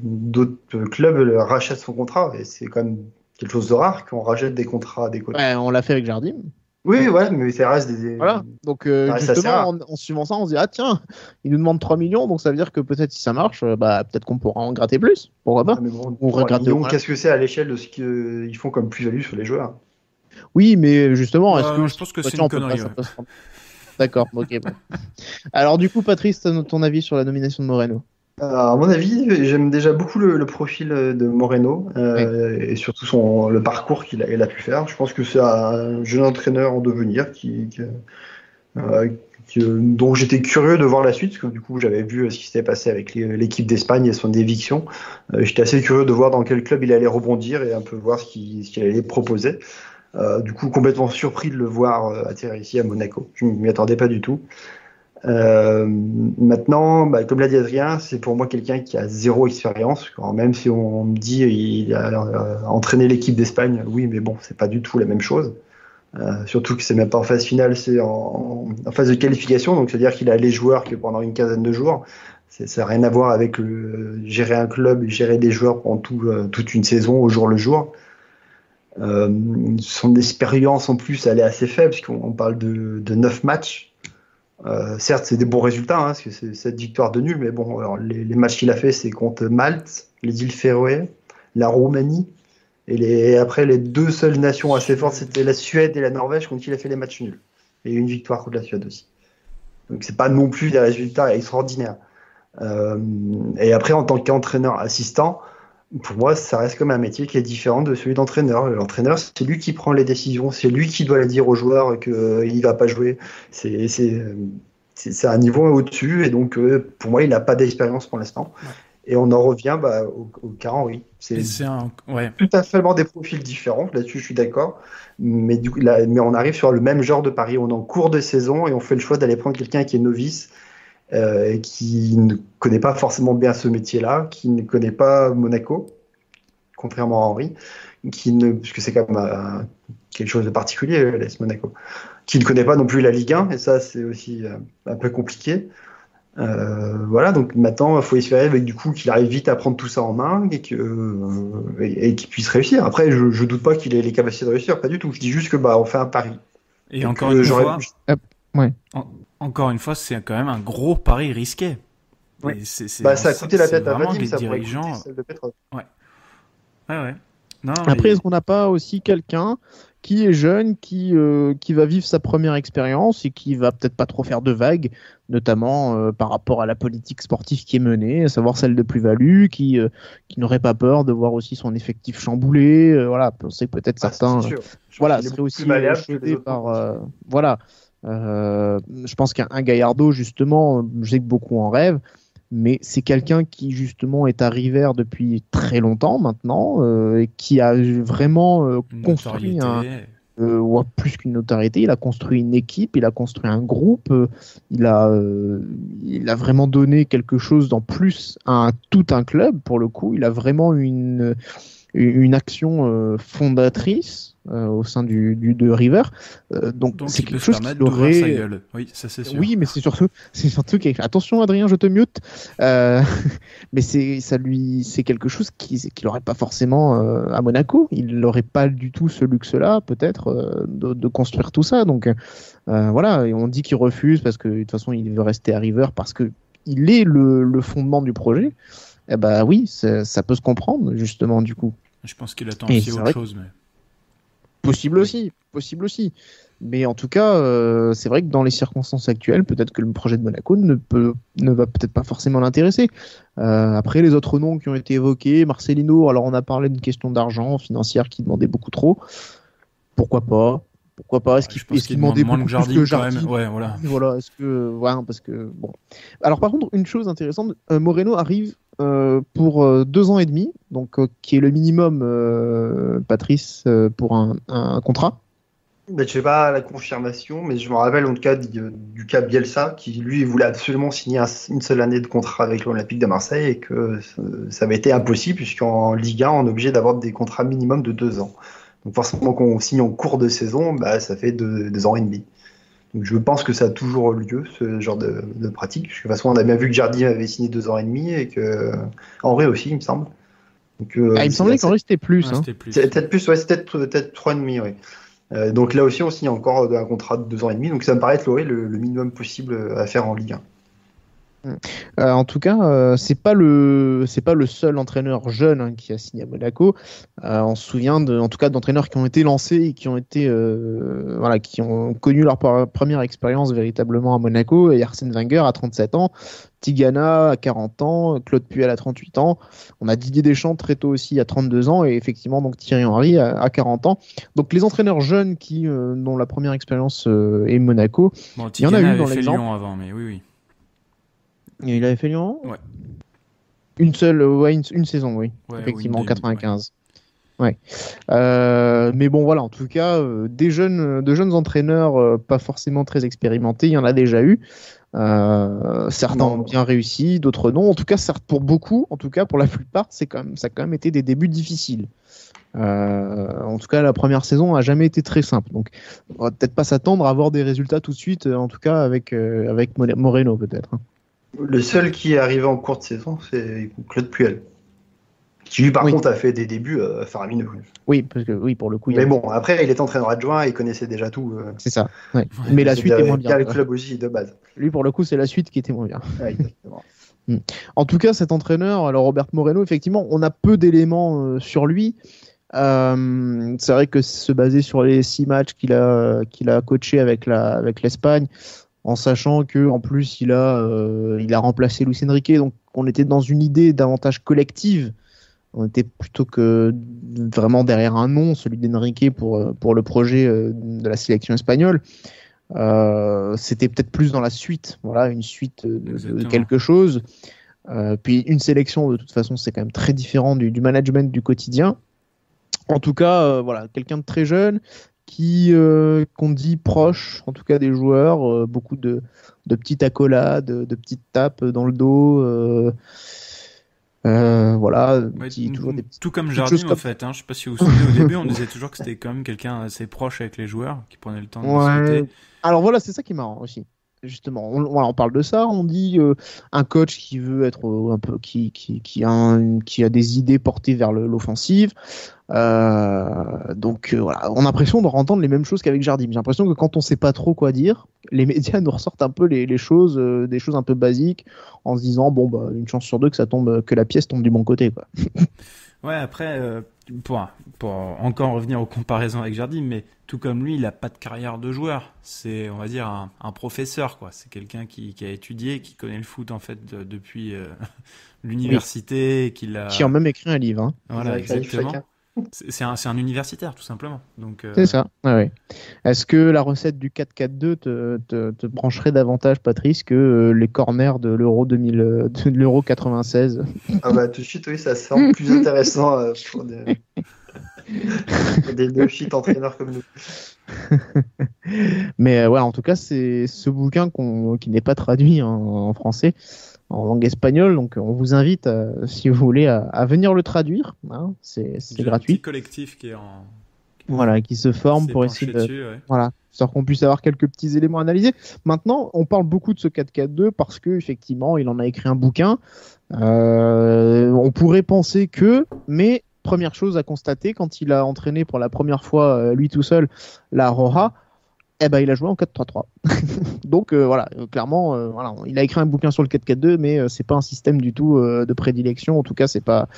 d'autres clubs rachètent son contrat. Et c'est quand même quelque chose de rare qu'on rachète des contrats à des coachs. Ouais, on l'a fait avec Jardim. Oui, ouais, mais ça reste des. Voilà. Donc, justement, en suivant ça, on se dit, ah tiens, il nous demande 3 millions, donc ça veut dire que peut-être si ça marche, peut-être qu'on pourra en gratter plus. Pourquoi pas? Mais bon, On 3 regrette. millions, qu'est-ce que c'est à l'échelle de ce qu'ils font comme plus-value sur les joueurs? Oui, mais justement, est-ce que. Je pense que c'est on une peut pas, connerie. ça peut se prendre. D'accord, ok. Bon. Alors, du coup, Patrice, ton avis sur la nomination de Moreno? À mon avis, j'aime déjà beaucoup le profil de Moreno et surtout le parcours qu'il a pu faire. Je pense que c'est un jeune entraîneur en devenir dont j'étais curieux de voir la suite, parce que du coup j'avais vu ce qui s'était passé avec l'équipe d'Espagne et son éviction. J'étais assez curieux de voir dans quel club il allait rebondir et un peu voir ce qu'il allait proposer. Du coup, complètement surpris de le voir atterrir ici à Monaco. Je ne m'y attendais pas du tout. Maintenant, comme l'a dit Adrien, c'est pour moi quelqu'un qui a zéro expérience. Même si on me dit il a entraîné l'équipe d'Espagne, oui, mais bon, c'est pas du tout la même chose. Surtout que c'est même pas en phase finale, c'est en phase de qualification. Donc, c'est-à-dire qu'il a les joueurs que pendant une quinzaine de jours. Ça n'a rien à voir avec gérer un club, gérer des joueurs pendant toute une saison au jour le jour. Son expérience en plus, elle est assez faible, puisqu'on parle de 9 matchs. Certes, c'est des bons résultats, parce que c'est 7 victoires de nul, mais bon, alors, les matchs qu'il a fait, c'est contre Malte, les îles Féroé, la Roumanie, et après, les deux seules nations assez fortes, c'était la Suède et la Norvège, contre qui il a fait les matchs nuls. Et une victoire contre la Suède aussi. Donc, c'est pas non plus des résultats extraordinaires. Et après, en tant qu'entraîneur assistant, pour moi, ça reste comme un métier qui est différent de celui d'entraîneur. L'entraîneur, c'est lui qui prend les décisions, c'est lui qui doit dire aux joueurs qu'il ne va pas jouer. C'est un niveau au-dessus, et donc pour moi, il n'a pas d'expérience pour l'instant. Ouais. Et on en revient au cas Henry. C'est tout à fait des profils différents, là-dessus je suis d'accord. Mais du coup, mais on arrive sur le même genre de pari. On est en cours de saison et on fait le choix d'aller prendre quelqu'un qui est novice. Qui ne connaît pas forcément bien ce métier-là, qui ne connaît pas Monaco, contrairement à Henry, puisque c'est quand même quelque chose de particulier, l'AS Monaco, qui ne connaît pas non plus la Ligue 1, et ça c'est aussi un peu compliqué. Voilà, donc maintenant il faut espérer du coup qu'il arrive vite à prendre tout ça en main et qu'il puisse réussir. Après, je doute pas qu'il ait les capacités de réussir, pas du tout. Je dis juste que on fait un pari. Et encore une fois, encore une fois, c'est quand même un gros pari risqué. Oui. Ça a coûté la tête à Vadim, ça pourrait coûter celle de Petrov. Ouais. Non, après, est-ce qu'on n'a pas aussi quelqu'un qui est jeune, qui va vivre sa première expérience et qui va peut-être pas trop faire de vagues, notamment par rapport à la politique sportive qui est menée, à savoir celle de plus-value, qui n'aurait pas peur de voir aussi son effectif chamboulé. Voilà, on sait que peut-être certains seraient aussi choqués par... je pense qu'un Gallardo, justement, je sais que beaucoup en rêvent, mais c'est quelqu'un qui, justement, est à River depuis très longtemps maintenant, et qui a vraiment construit plus qu'une notoriété, il a construit une équipe, il a construit un groupe, il a vraiment donné quelque chose en plus à tout un club, pour le coup. Il a vraiment une action fondatrice au sein de River, donc c'est quelque chose qui aurait. Oui, ça c'est sûr. Oui, mais c'est surtout quelque... Attention, Adrien, je te mute. Mais c'est quelque chose qu'il n'aurait pas forcément à Monaco. Il n'aurait pas du tout ce luxe-là, peut-être, de construire tout ça. Donc voilà, et on dit qu'il refuse parce que de toute façon il veut rester à River parce que il est le fondement du projet. Eh ben oui, ça peut se comprendre justement du coup. Je pense qu'il attend Et aussi c'est autre vrai chose. Mais... Possible aussi. Mais en tout cas, c'est vrai que dans les circonstances actuelles, peut-être que le projet de Monaco ne va peut-être pas forcément l'intéresser. Après, les autres noms qui ont été évoqués, Marcelino, alors on a parlé d'une question d'argent financière qui demandait beaucoup trop. Pourquoi pas? Est-ce qu'il demandait moins beaucoup que Jardim, plus que quand même. Jardim? Ouais, voilà. Voilà, parce que bon. Alors par contre, une chose intéressante, Moreno arrive pour 2 ans et demi, donc qui est le minimum, Patrice, pour un contrat. Je sais pas la confirmation, mais je me rappelle en tout cas du cas Bielsa, qui lui voulait absolument signer une seule année de contrat avec l'Olympique de Marseille et que ça avait été impossible puisqu'en Ligue 1, on est obligé d'avoir des contrats minimum de 2 ans. Donc forcément, quand on signe en cours de saison, ça fait 2 ans et demi. Donc je pense que ça a toujours lieu, ce genre de pratique. Parce que de toute façon, on a bien vu que Jardim avait signé 2 ans et demi et que Henry aussi, il me semble. Donc, il me semblait qu'Henry c'était plus. Ouais, c'était plus. C'est peut-être plus, ouais, c'est peut-être 3 et demi, oui. Donc là aussi, on signe encore un contrat de 2 ans et demi. Donc ça me paraît être le minimum possible à faire en Ligue 1. En tout cas, c'est pas le seul entraîneur jeune qui a signé à Monaco. On se souvient en tout cas d'entraîneurs qui ont été lancés et qui ont connu leur première expérience véritablement à Monaco. Et Arsène Wenger à 37 ans, Tigana à 40 ans, Claude Puel à 38 ans. On a Didier Deschamps très tôt aussi à 32 ans et effectivement donc Thierry Henry à 40 ans. Donc les entraîneurs jeunes dont la première expérience est Monaco. Bon, il y en a eu dans fait l'exemple. Lyon avant, mais oui. Et il avait fait Lyon ? Ouais. Une seule, une saison, oui. Ouais, effectivement, en une 95. Ouais. Mais bon, voilà, en tout cas, de jeunes entraîneurs pas forcément très expérimentés, il y en a déjà eu. Certains ont bien réussi, d'autres non. En tout cas, certes, pour beaucoup, en tout cas, pour la plupart, ça a quand même été des débuts difficiles. En tout cas, la première saison a jamais été très simple. Donc, on va peut-être pas s'attendre à avoir des résultats tout de suite, en tout cas avec Moreno, peut-être. Le seul qui est arrivé en cours de saison, c'est Claude Puel. Qui lui, par contre, a fait des débuts faramineux. Oui, parce que pour le coup. Mais bon, après, il est entraîneur adjoint, il connaissait déjà tout. C'est ça. Ouais. Mais la suite est moins bien. Le club aussi de base. Lui, pour le coup, c'est la suite qui était moins bien. Ouais, exactement. En tout cas, cet entraîneur, alors Robert Moreno, effectivement, on a peu d'éléments sur lui. C'est vrai que se baser sur les 6 matchs qu'il a coaché avec l'Espagne, en sachant que en plus il a remplacé Luis Enrique, donc on était dans une idée davantage collective. On était plutôt que vraiment derrière un nom, celui d'Enrique pour le projet de la sélection espagnole. C'était peut-être plus dans la suite, voilà, une suite de quelque chose. Puis une sélection, de toute façon, c'est quand même très différent du management du quotidien. En tout cas, voilà, quelqu'un de très jeune qu'on dit proche, en tout cas des joueurs, beaucoup de petites accolades, de petites tapes dans le dos. Voilà, toujours des tout comme Jardim en fait. Je sais pas si vous vous souvenez, au début on disait toujours que c'était quand même quelqu'un assez proche avec les joueurs, qui prenait le temps de discuter. Alors voilà, c'est ça qui est marrant aussi. Justement, on parle de ça, on dit un coach qui veut être un peu qui a des idées portées vers l'offensive. Donc voilà, on a l'impression de entendre les mêmes choses qu'avec Jardim. J'ai l'impression que quand on sait pas trop quoi dire, les médias nous ressortent un peu les choses, des choses un peu basiques, en se disant une chance sur deux que la pièce tombe du bon côté, quoi. Ouais, après, pour encore revenir aux comparaisons avec Jardim, mais tout comme lui, il n'a pas de carrière de joueur. C'est, on va dire, un professeur, quoi. C'est quelqu'un qui a étudié, qui connaît le foot, en fait, depuis l'université. Oui. Qui a même écrit un livre. Hein. Voilà, exactement. C'est un universitaire, tout simplement. Donc, c'est ça, ouais. Est-ce que la recette du 4-4-2 te brancherait davantage, Patrice, que les corners de l'Euro 96? Ah bah tout de suite, oui, ça semble plus intéressant pour des no-shit entraîneurs comme nous. Mais ouais, en tout cas, c'est ce bouquin qui n'est pas traduit en français, en langue espagnole, donc on vous invite, si vous voulez, à venir le traduire. Hein, c'est gratuit. Un petit collectif qui est qui se forme pour essayer dessus, ouais. Voilà, histoire qu'on puisse avoir quelques petits éléments à analyser. Maintenant, on parle beaucoup de ce 4-4-2 parce que effectivement, il en a écrit un bouquin. On pourrait penser mais première chose à constater, quand il a entraîné pour la première fois lui tout seul la Roja, Eh ben, il a joué en 4-3-3. Donc voilà, clairement, voilà, il a écrit un bouquin sur le 4-4-2, mais c'est pas un système du tout de prédilection. En tout cas, c'est pas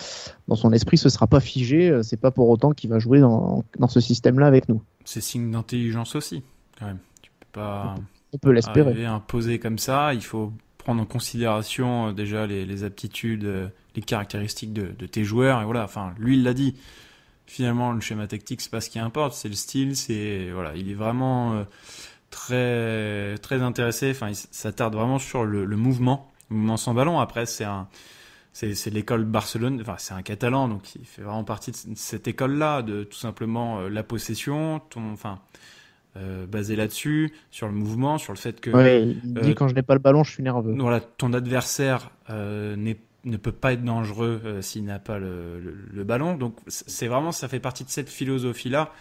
dans son esprit, ce sera pas figé. C'est pas pour autant qu'il va jouer dans ce système-là avec nous. C'est signe d'intelligence aussi, quand même. Tu peux pas On peut l'espérer. arriver à imposer comme ça. Il faut prendre en considération déjà les aptitudes, les caractéristiques de tes joueurs. Et voilà, enfin, lui, il l'a dit. Finalement, le schéma tactique, c'est pas ce qui importe, c'est le style. C'est voilà, il est vraiment très très intéressé. Enfin, il s'attarde vraiment sur le mouvement sans ballon. Après, c'est l'école Barcelone. Enfin, c'est un Catalan, donc il fait vraiment partie de cette école-là, de tout simplement la possession, basé là-dessus, sur le mouvement, sur le fait que Ouais, il dit quand je n'ai pas le ballon, je suis nerveux. voilà, ton adversaire ne peut pas être dangereux s'il n'a pas le ballon. Donc c'est vraiment, ça fait partie de cette philosophie-là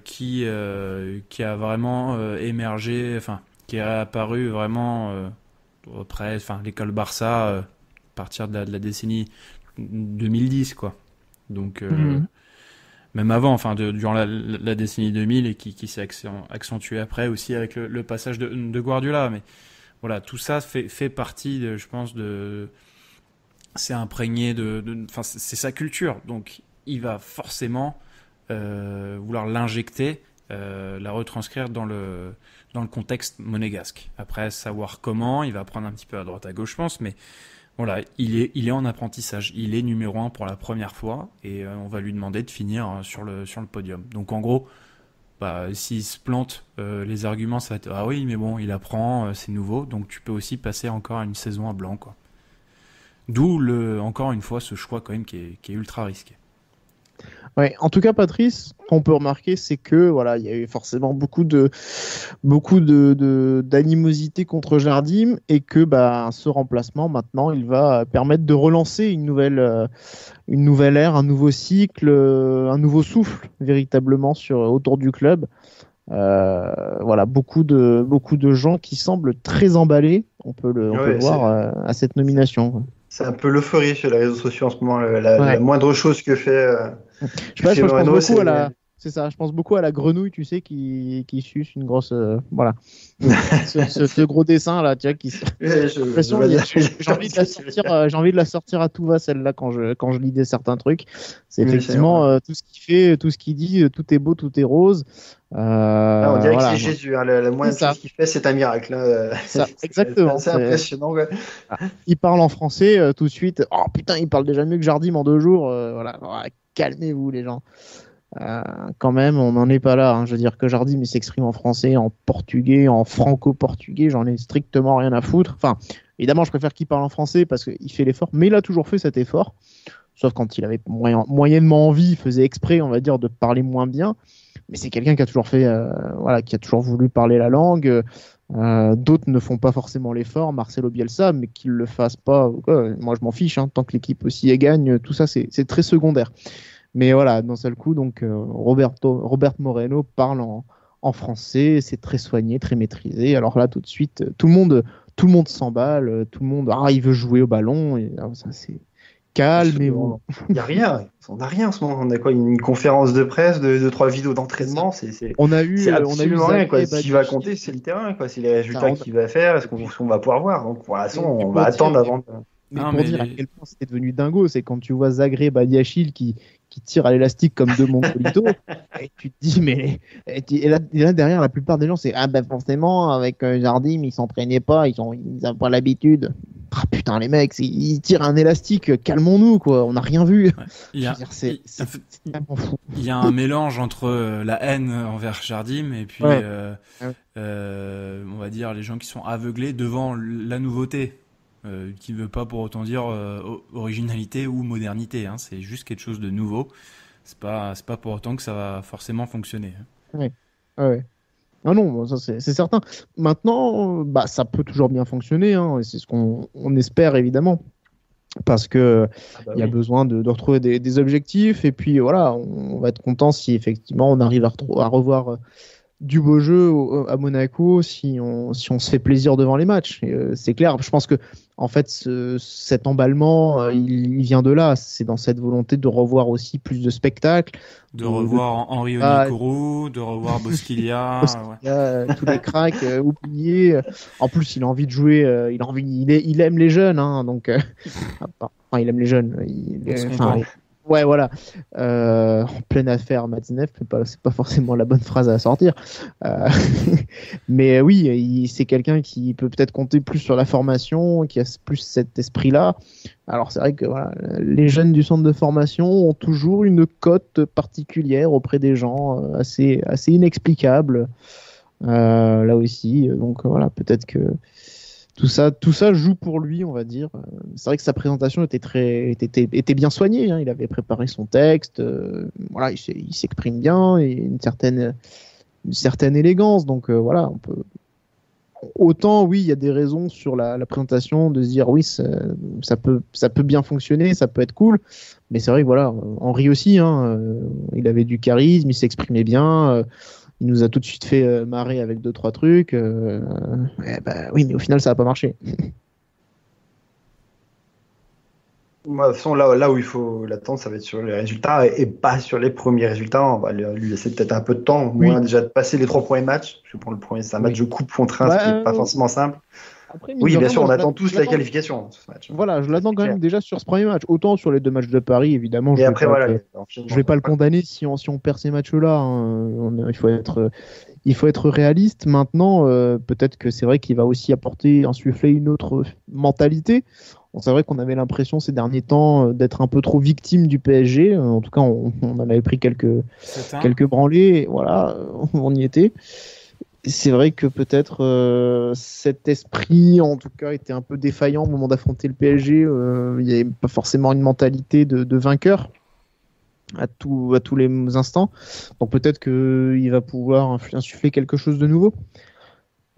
qui a vraiment émergé, enfin qui a apparu vraiment après, enfin l'école Barça à partir de la décennie 2010 quoi. Donc même avant, enfin durant la décennie 2000 et qui s'est accentué après aussi avec le passage de Guardiola. Mais voilà, tout ça fait partie, je pense, c'est imprégné enfin, c'est sa culture. Donc, il va forcément vouloir l'injecter, la retranscrire dans le contexte monégasque. Après, savoir comment, il va prendre un petit peu à droite à gauche, je pense, mais voilà, il est en apprentissage. Il est numéro 1 pour la première fois et on va lui demander de finir sur le podium. Donc, en gros, s'il se plante, les arguments, ça va être « Ah oui, mais bon, il apprend, c'est nouveau. » Donc, tu peux aussi passer encore une saison à blanc, quoi. D'où, encore une fois, ce choix quand même qui est ultra risqué. Ouais, en tout cas, Patrice, ce qu'on peut remarquer, c'est que voilà, il y a eu forcément beaucoup d'animosité contre Jardim et que ce remplacement, maintenant, il va permettre de relancer une nouvelle ère, un nouveau cycle, un nouveau souffle véritablement autour du club. Voilà, beaucoup de gens qui semblent très emballés. On peut le voir à cette nomination. C'est un peu l'euphorie sur les réseaux sociaux en ce moment. La moindre chose que fait. Je pense beaucoup à la grenouille, tu sais, qui suce une grosse. Voilà. ce gros dessin là, tu vois, qui. J'ai envie de la sortir à tout va celle-là quand je lis certains trucs. C'est effectivement tout ce qu'il fait, tout ce qu'il dit, tout est beau, tout est rose. On dirait que c'est Jésus. Hein, la moindre chose qu'il fait, c'est un miracle. Exactement. C'est impressionnant. Ouais. Il parle en français tout de suite. Oh putain, il parle déjà mieux que Jardim en 2 jours. Voilà. Calmez-vous les gens. Quand même, on n'en est pas là. Hein. Je veux dire que Jardim il s'exprime en français, en portugais, en franco-portugais. J'en ai strictement rien à foutre. Enfin, évidemment, je préfère qu'il parle en français parce qu'il fait l'effort. Mais il a toujours fait cet effort. Sauf quand il avait moyennement envie, il faisait exprès, on va dire, de parler moins bien. Mais c'est quelqu'un qui a toujours fait, qui a toujours voulu parler la langue. D'autres ne font pas forcément l'effort, Marcelo Bielsa, mais qu'ils le fassent pas. Moi, je m'en fiche. Hein, tant que l'équipe aussi gagne, tout ça, c'est très secondaire. Mais voilà, d'un seul coup, donc Robert Moreno parle en français, c'est très soigné, très maîtrisé. Alors là, tout de suite, tout le monde s'emballe, tout le monde, il veut jouer au ballon. Et ça, c'est calmez-vous. Il n'y a rien. On n'a rien en ce moment. On a quoi, une conférence de presse, 3 vidéos d'entraînement. On a eu rien. Quoi. Ce qui va compter, c'est le terrain. Quoi. C'est les résultats qu'il va faire, est-ce qu'on va pouvoir voir. Donc pour l'instant, on va attendre avant. Mais dire à quel point c'était devenu dingo, c'est quand tu vois Zagreb Badiachil qui tire à l'élastique comme 2 mongolitos, et tu te dis, mais. Et là, derrière, la plupart des gens, c'est forcément, avec Jardim, ils s'entraînaient pas, ils n'avaient pas l'habitude. Ah putain, les mecs, ils tirent un élastique, calmons-nous, quoi, on n'a rien vu. Ouais. Il y a un mélange entre la haine envers Jardim et puis, on va dire, les gens qui sont aveuglés devant la nouveauté. Qui ne veut pas pour autant dire originalité ou modernité, hein. C'est juste quelque chose de nouveau. C'est pas pour autant que ça va forcément fonctionner. Ouais. Ah non, ça c'est certain. Maintenant, ça peut toujours bien fonctionner, hein, et c'est ce qu'on espère évidemment, parce que y a besoin de retrouver des objectifs, et puis voilà, on va être content si effectivement on arrive à revoir du beau jeu à Monaco si on se fait plaisir devant les matchs. Et, c'est clair. Je pense que en fait cet emballement il vient de là. C'est dans cette volonté de revoir aussi plus de spectacles, de revoir Henri Onyekuru, de revoir Bosquilla, tous les cracks oubliés. En plus, il a envie de jouer. Il aime les jeunes, hein, donc il aime les jeunes. Ouais, voilà. En pleine affaire, Matzneff, c'est pas forcément la bonne phrase à sortir. Mais oui, c'est quelqu'un qui peut peut-être compter plus sur la formation, qui a plus cet esprit-là. Alors, c'est vrai que voilà, les jeunes du centre de formation ont toujours une cote particulière auprès des gens, assez inexplicable. Là aussi. Donc, voilà, peut-être que tout ça joue pour lui, on va dire. C'est vrai que sa présentation était bien soignée. Hein. Il avait préparé son texte. Voilà, il s'exprime bien et une certaine élégance. Donc voilà, on peut. Autant oui, il y a des raisons sur la présentation de se dire oui, ça peut bien fonctionner, ça peut être cool. Mais c'est vrai que voilà, Henry aussi. Hein, il avait du charisme, il s'exprimait bien. Il nous a tout de suite fait marrer avec 2-3 trucs. Oui, mais au final, ça n'a pas marché. De toute façon, là où il faut l'attendre, ça va être sur les résultats et pas sur les premiers résultats. On va lui laisser peut-être un peu de temps, au moins déjà de passer les 3 premiers matchs. Parce que pour le premier, c'est un match de coupe contre Reims qui n'est pas forcément simple. Après, oui, bien sûr, on attend tous la qualification sur ce match. Voilà, je l'attends quand même déjà sur ce premier match. Autant sur les 2 matchs de Paris, évidemment. Et après, je vais pas le condamner si on perd ces matchs-là. Hein. Il faut être réaliste. Maintenant, peut-être que c'est vrai qu'il va aussi insuffler une autre mentalité. Bon, c'est vrai qu'on avait l'impression ces derniers temps d'être un peu trop victime du PSG. En tout cas, on en avait pris quelques branlées. Voilà, on y était. C'est vrai que peut-être cet esprit, en tout cas, était un peu défaillant au moment d'affronter le PSG. Il n'y avait pas forcément une mentalité de vainqueur à tous les instants. Donc peut-être qu'il va pouvoir insuffler quelque chose de nouveau.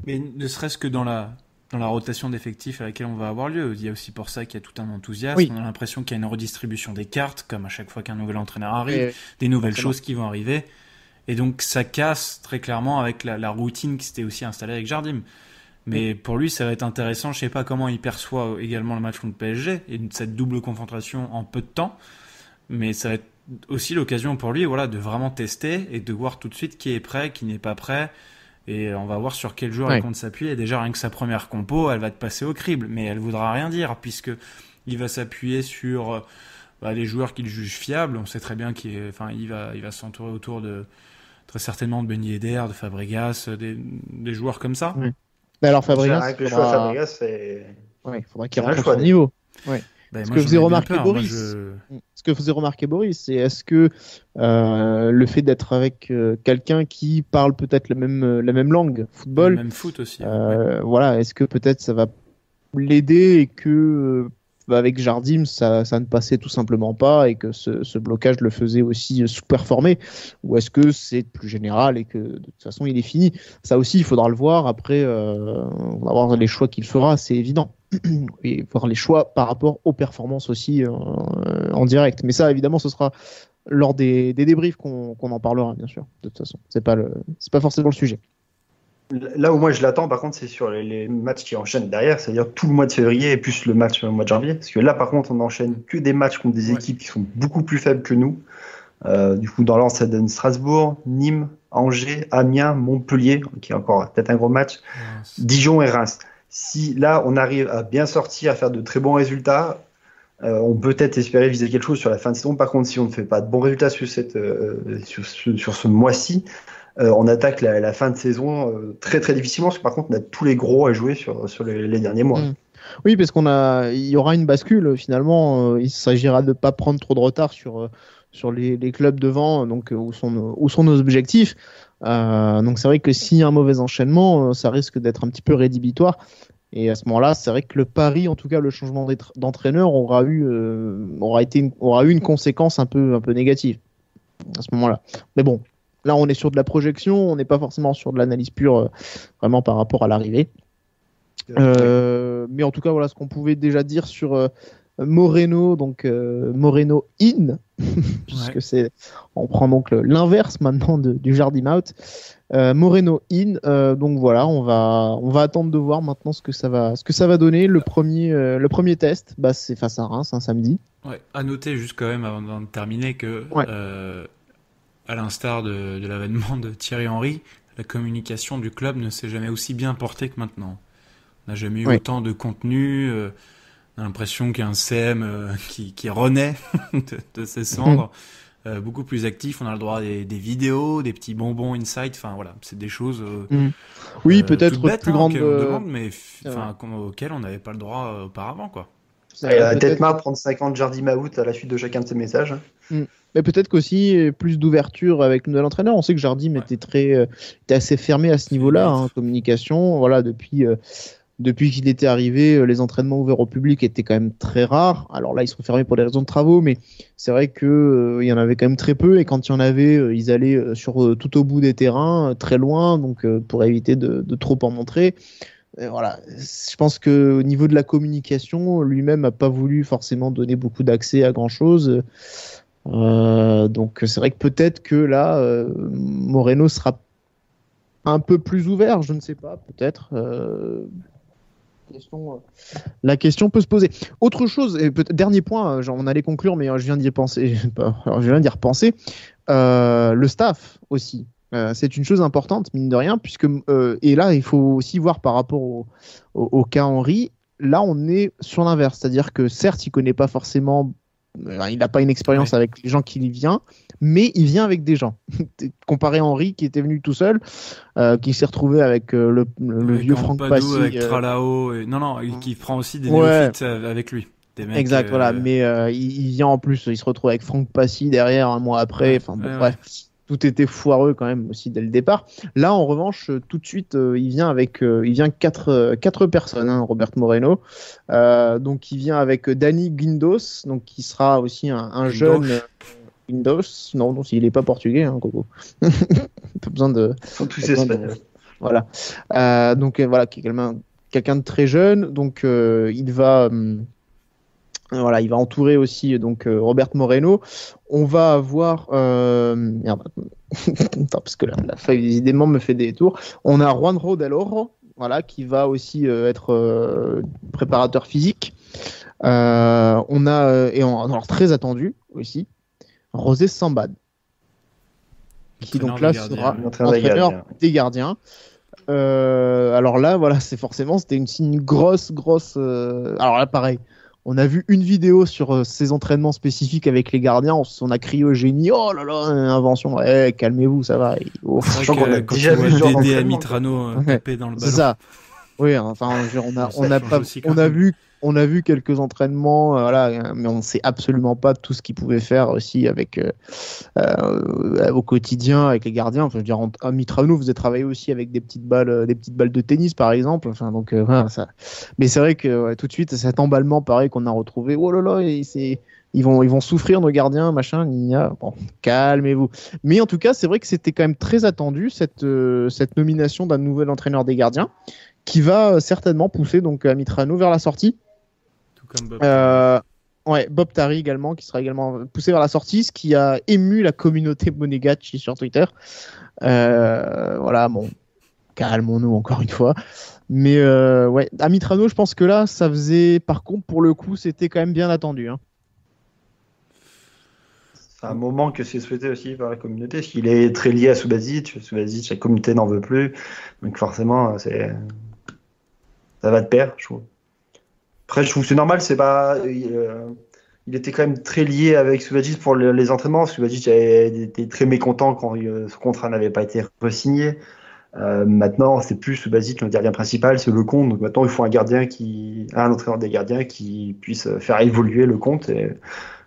Mais ne serait-ce que dans la rotation d'effectifs à laquelle on va avoir lieu. Il y a aussi pour ça qu'il y a tout un enthousiasme. Oui. On a l'impression qu'il y a une redistribution des cartes, comme à chaque fois qu'un nouvel entraîneur arrive, des nouvelles choses qui vont arriver. Et donc ça casse très clairement avec la routine qui s'était aussi installée avec Jardim. Mais pour lui, ça va être intéressant. Je sais pas comment il perçoit également le match contre le PSG et cette double confrontation en peu de temps. Mais ça va être aussi l'occasion pour lui, voilà, de vraiment tester et de voir tout de suite qui est prêt, qui n'est pas prêt. Et on va voir sur quel joueur il compte s'appuyer. Et déjà, rien que sa première compo, elle va te passer au crible. Mais elle voudra rien dire puisque il va s'appuyer sur les joueurs qu'il juge fiables. On sait très bien qu'il va s'entourer autour de très certainement de Ben Yedder, de Fabregas, des joueurs comme ça. Oui. Mais alors Fabregas, il faudra qu'il rentre son niveau. Ouais. Ben, ce que faisait remarquer Boris, c'est est-ce que le fait d'être avec quelqu'un qui parle peut-être la même langue, football, le même foot aussi. Voilà, est-ce que peut-être ça va l'aider et que avec Jardim ça ne passait tout simplement pas et que ce blocage le faisait aussi sous-performer, ou est-ce que c'est plus général et que de toute façon il est fini? Ça aussi il faudra le voir après. On va voir les choix qu'il fera, c'est évident. Et voir les choix par rapport aux performances aussi en direct. Mais ça, évidemment, ce sera lors des débriefs qu'on en parlera, bien sûr. De toute façon, c'est pas forcément le sujet. Là où moi je l'attends, par contre, c'est sur les matchs qui enchaînent derrière, c'est-à-dire tout le mois de février et plus le match au mois de janvier. Parce que là, par contre, on n'enchaîne que des matchs contre des équipes qui sont beaucoup plus faibles que nous. Du coup, dans l'ordre, ça donne Strasbourg, Nîmes, Angers, Amiens, Montpellier, qui est encore peut-être un gros match, Dijon et Reims. Si là, on arrive à bien sortir, à faire de très bons résultats, on peut peut-être espérer viser quelque chose sur la fin de saison. Par contre, si on ne fait pas de bons résultats sur ce mois-ci, on attaque la fin de saison très très difficilement, parce que par contre, on a tous les gros à jouer sur les derniers mois. Oui, parce il y aura une bascule finalement. Il s'agira de ne pas prendre trop de retard sur les clubs devant, donc où sont nos objectifs. Donc c'est vrai que s'il y a un mauvais enchaînement, ça risque d'être un petit peu rédhibitoire. Et à ce moment-là, c'est vrai que le pari, en tout cas le changement d'entraîneur, aura eu une conséquence un peu négative à ce moment-là. Mais bon, là on est sur de la projection, on n'est pas forcément sur de l'analyse pure, vraiment par rapport à l'arrivée. Mais en tout cas, voilà ce qu'on pouvait déjà dire sur Moreno, donc Moreno in, puisque on prend donc l'inverse maintenant du Jardim out. Moreno in, donc voilà, on va attendre de voir maintenant ce que ça va donner. Le premier test, c'est face à Reims, samedi. Ouais, à noter juste quand même avant de terminer que, à l'instar de l'avènement de Thierry Henry, la communication du club ne s'est jamais aussi bien portée que maintenant. On n'a jamais eu autant de contenu. On a l'impression qu'il y a un CM qui renaît de ses cendres, beaucoup plus actif. On a le droit à des vidéos, des petits bonbons inside. Enfin voilà, c'est des choses. Oui, peut-être toutes bêtes, plus grande. On demande, mais auxquelles on n'avait pas le droit auparavant, quoi. Il a peut-être marre de prendre 50 Jardim out à la suite de chacun de ses messages. Mais peut-être qu'aussi plus d'ouverture avec le nouvel entraîneur. On sait que Jardim était assez fermé à ce niveau-là, communication. Voilà, depuis qu'il était arrivé, les entraînements ouverts au public étaient quand même très rares. Alors là, ils sont fermés pour des raisons de travaux, mais c'est vrai que il y en avait quand même très peu. Et quand il y en avait, ils allaient tout au bout des terrains, très loin, donc pour éviter de trop en montrer. Voilà, je pense que au niveau de la communication, lui-même n'a pas voulu forcément donner beaucoup d'accès à grand-chose. Donc c'est vrai que peut-être que là, Moreno sera un peu plus ouvert, je ne sais pas, peut-être. La question peut se poser. Autre chose, et dernier point, on allait conclure, mais je viens d'y repenser. Le staff aussi. C'est une chose importante, mine de rien, puisque et là, il faut aussi voir par rapport au cas Henry. Là, on est sur l'inverse, c'est-à-dire que certes, il connaît pas forcément. Il n'a pas une expérience avec les gens qui y vient, mais il vient avec des gens. Comparé à Henry qui était venu tout seul, qui s'est retrouvé avec le vieux Franck Passy. Avec Tralao. Qui prend aussi des néophytes avec lui. Des mecs, exact, voilà. Mais il vient en plus, il se retrouve avec Franck Passy derrière un mois après. Bref. Tout était foireux quand même aussi dès le départ. Là, en revanche, tout de suite, il vient quatre personnes, Robert Moreno. Donc, il vient avec Dani Guindos, donc qui sera aussi un jeune Guindos. Non, il n'est pas portugais, Coco. Pas besoin de. Ils sont tous espagnols. Voilà. Donc voilà, quelqu'un de très jeune. Donc, il va entourer aussi Robert Moreno. On va avoir merde, parce que la feuille décidément me fait des tours. On a Juanjo del Oro, qui va aussi être préparateur physique. On a alors très attendu aussi José Sambad, qui donc là sera entraîneur des gardiens. Alors là, c'était une grosse. Alors là, pareil. On a vu une vidéo sur ces entraînements spécifiques avec les gardiens. On a crié au génie. Oh là là, invention. Calmez-vous, ça va. Je crois qu'on a déjà vu Dédé Amitrano taper dans le ballon. C'est ça. Oui, enfin, on a vu quelques entraînements, mais on ne sait absolument pas tout ce qu'ils pouvaient faire aussi avec au quotidien avec les gardiens. Enfin, je veux dire, Amitrano faisait travailler aussi avec des petites balles de tennis, par exemple. Enfin, donc ça. Mais c'est vrai que tout de suite, cet emballement, pareil, qu'on a retrouvé. Oh là là, ils vont souffrir nos gardiens, machin. Bon, calmez-vous. Mais en tout cas, c'est vrai que c'était quand même très attendu cette nomination d'un nouvel entraîneur des gardiens, qui va certainement pousser donc Amitrano vers la sortie. Tout comme Bob. Bob Tari également, qui sera également poussé vers la sortie, ce qui a ému la communauté Monégatchi sur Twitter. Bon, calmons-nous encore une fois. Mais Amitrano, je pense que là, ça faisait, par contre, pour le coup, c'était quand même bien attendu. C'est un moment que c'est souhaité aussi par la communauté, parce qu'il est très lié à Subasic. Subasic, la communauté n'en veut plus. Donc forcément, ça va de pair, je trouve. Après, je trouve que c'est normal, c'est pas. Il était quand même très lié avec Subasic pour les entraînements. Subasic était très mécontent quand ce contrat n'avait pas été re-signé. Maintenant, c'est plus Subasic le gardien principal, c'est le compte. Donc maintenant, il faut un entraîneur des gardiens qui puisse faire évoluer le compte. Et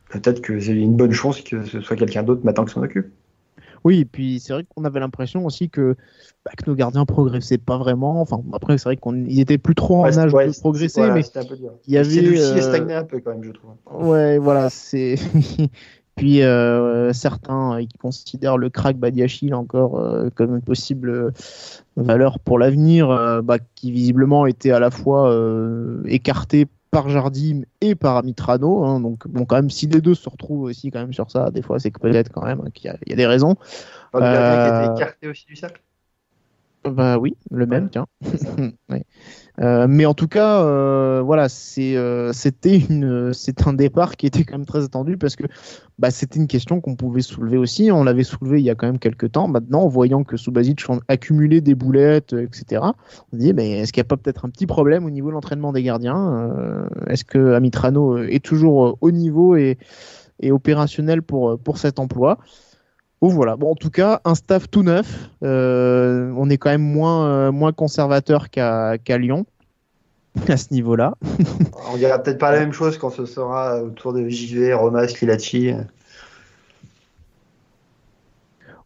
peut-être que c'est une bonne chance que ce soit quelqu'un d'autre maintenant qui s'en occupe. Oui, et puis c'est vrai qu'on avait l'impression aussi que nos gardiens progressaient pas vraiment. Enfin, après, c'est vrai qu'ils étaient plus trop en âge de progresser, mais c'était un peu dur. Il y avait Celui-ci stagné un peu quand même, je trouve. Ouais, voilà, c'est. Puis certains qui considèrent le crack Badiachil encore comme une possible valeur pour l'avenir, qui visiblement était à la fois écarté par Jardim et par Mitrano. Hein, donc bon, quand même, si les deux se retrouvent aussi quand même sur ça, des fois c'est que peut-être quand même qu'il y a des raisons. Le gardien qui a été écarté aussi du cercle. Bah oui, le même, tiens. Ouais. Mais en tout cas, voilà, c'est un départ qui était quand même très attendu parce que c'était une question qu'on pouvait soulever aussi. On l'avait soulevé il y a quand même quelques temps. Maintenant, en voyant que Subasic accumulait des boulettes, etc., on dit mais est-ce qu'il n'y a pas peut-être un petit problème au niveau de l'entraînement des gardiens Est-ce que Amitrano est toujours au niveau et opérationnel pour cet emploi? Oh, voilà. Bon, en tout cas, un staff tout neuf. On est quand même moins conservateur qu'à Lyon à ce niveau-là. On dira peut-être pas la même chose quand ce sera autour de JV, Romas, Kilacci.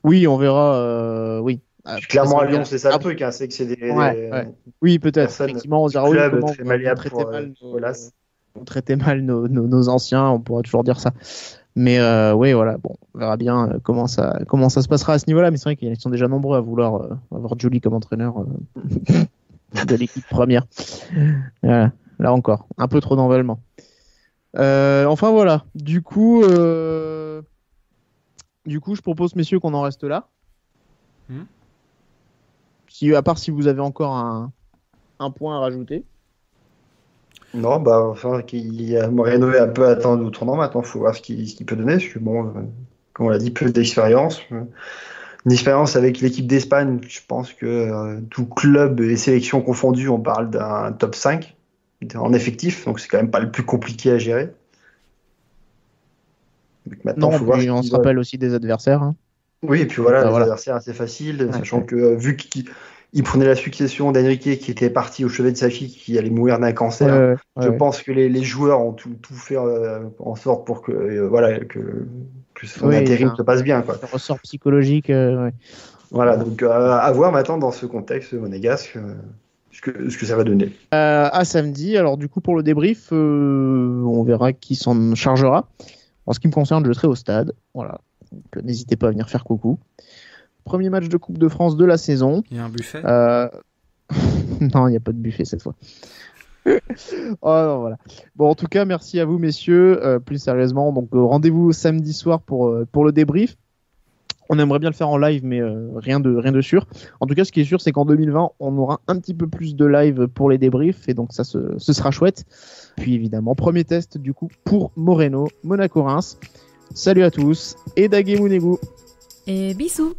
Oui, on verra. Oui. Clairement, à Lyon, c'est ça le truc. Hein, c'est que c'est des oui, peut-être. Effectivement, on dira oui, comment on traitait mal nos anciens. On pourra toujours dire ça. Mais oui, voilà, bon, on verra bien comment ça se passera à ce niveau-là. Mais c'est vrai qu'ils sont déjà nombreux à vouloir avoir Joly comme entraîneur de l'équipe première. Voilà, là encore, un peu trop d'envalement. Enfin voilà, du coup, je propose, messieurs, qu'on en reste là. À part si vous avez encore un point à rajouter. Non, Moreno est un peu attendu au tournant maintenant. Il faut voir ce qu'il peut donner. Parce que, bon, comme on l'a dit, peu d'expérience. Une expérience avec l'équipe d'Espagne, je pense que tout club et sélection confondus, on parle d'un top 5 en effectif. Donc, c'est quand même pas le plus compliqué à gérer. Donc, maintenant, on se rappelle aussi des adversaires. Hein. Oui, et puis voilà, adversaires assez faciles, sachant que vu qu'il prenait la succession d'Enrique qui était parti au chevet de sa fille qui allait mourir d'un cancer, je pense que les joueurs ont tout fait en sorte pour que son intérim se passe bien. Un ressort psychologique. Voilà, donc à voir maintenant dans ce contexte monégasque ce que ça va donner. À samedi, alors du coup pour le débrief, on verra qui s'en chargera. En ce qui me concerne, je serai au stade. Voilà. Donc, n'hésitez pas à venir faire coucou. Premier match de Coupe de France de la saison. Il y a un buffet Non, il n'y a pas de buffet cette fois. Oh non, voilà. Bon, en tout cas, merci à vous, messieurs. Plus sérieusement, donc rendez-vous samedi soir pour le débrief. On aimerait bien le faire en live, mais rien de sûr. En tout cas, ce qui est sûr, c'est qu'en 2020, on aura un petit peu plus de live pour les débriefs, et donc ça, ce sera chouette. Puis évidemment, premier test du coup pour Moreno, Monaco-Reims. Salut à tous et Daguet Mounegou. Et bisous.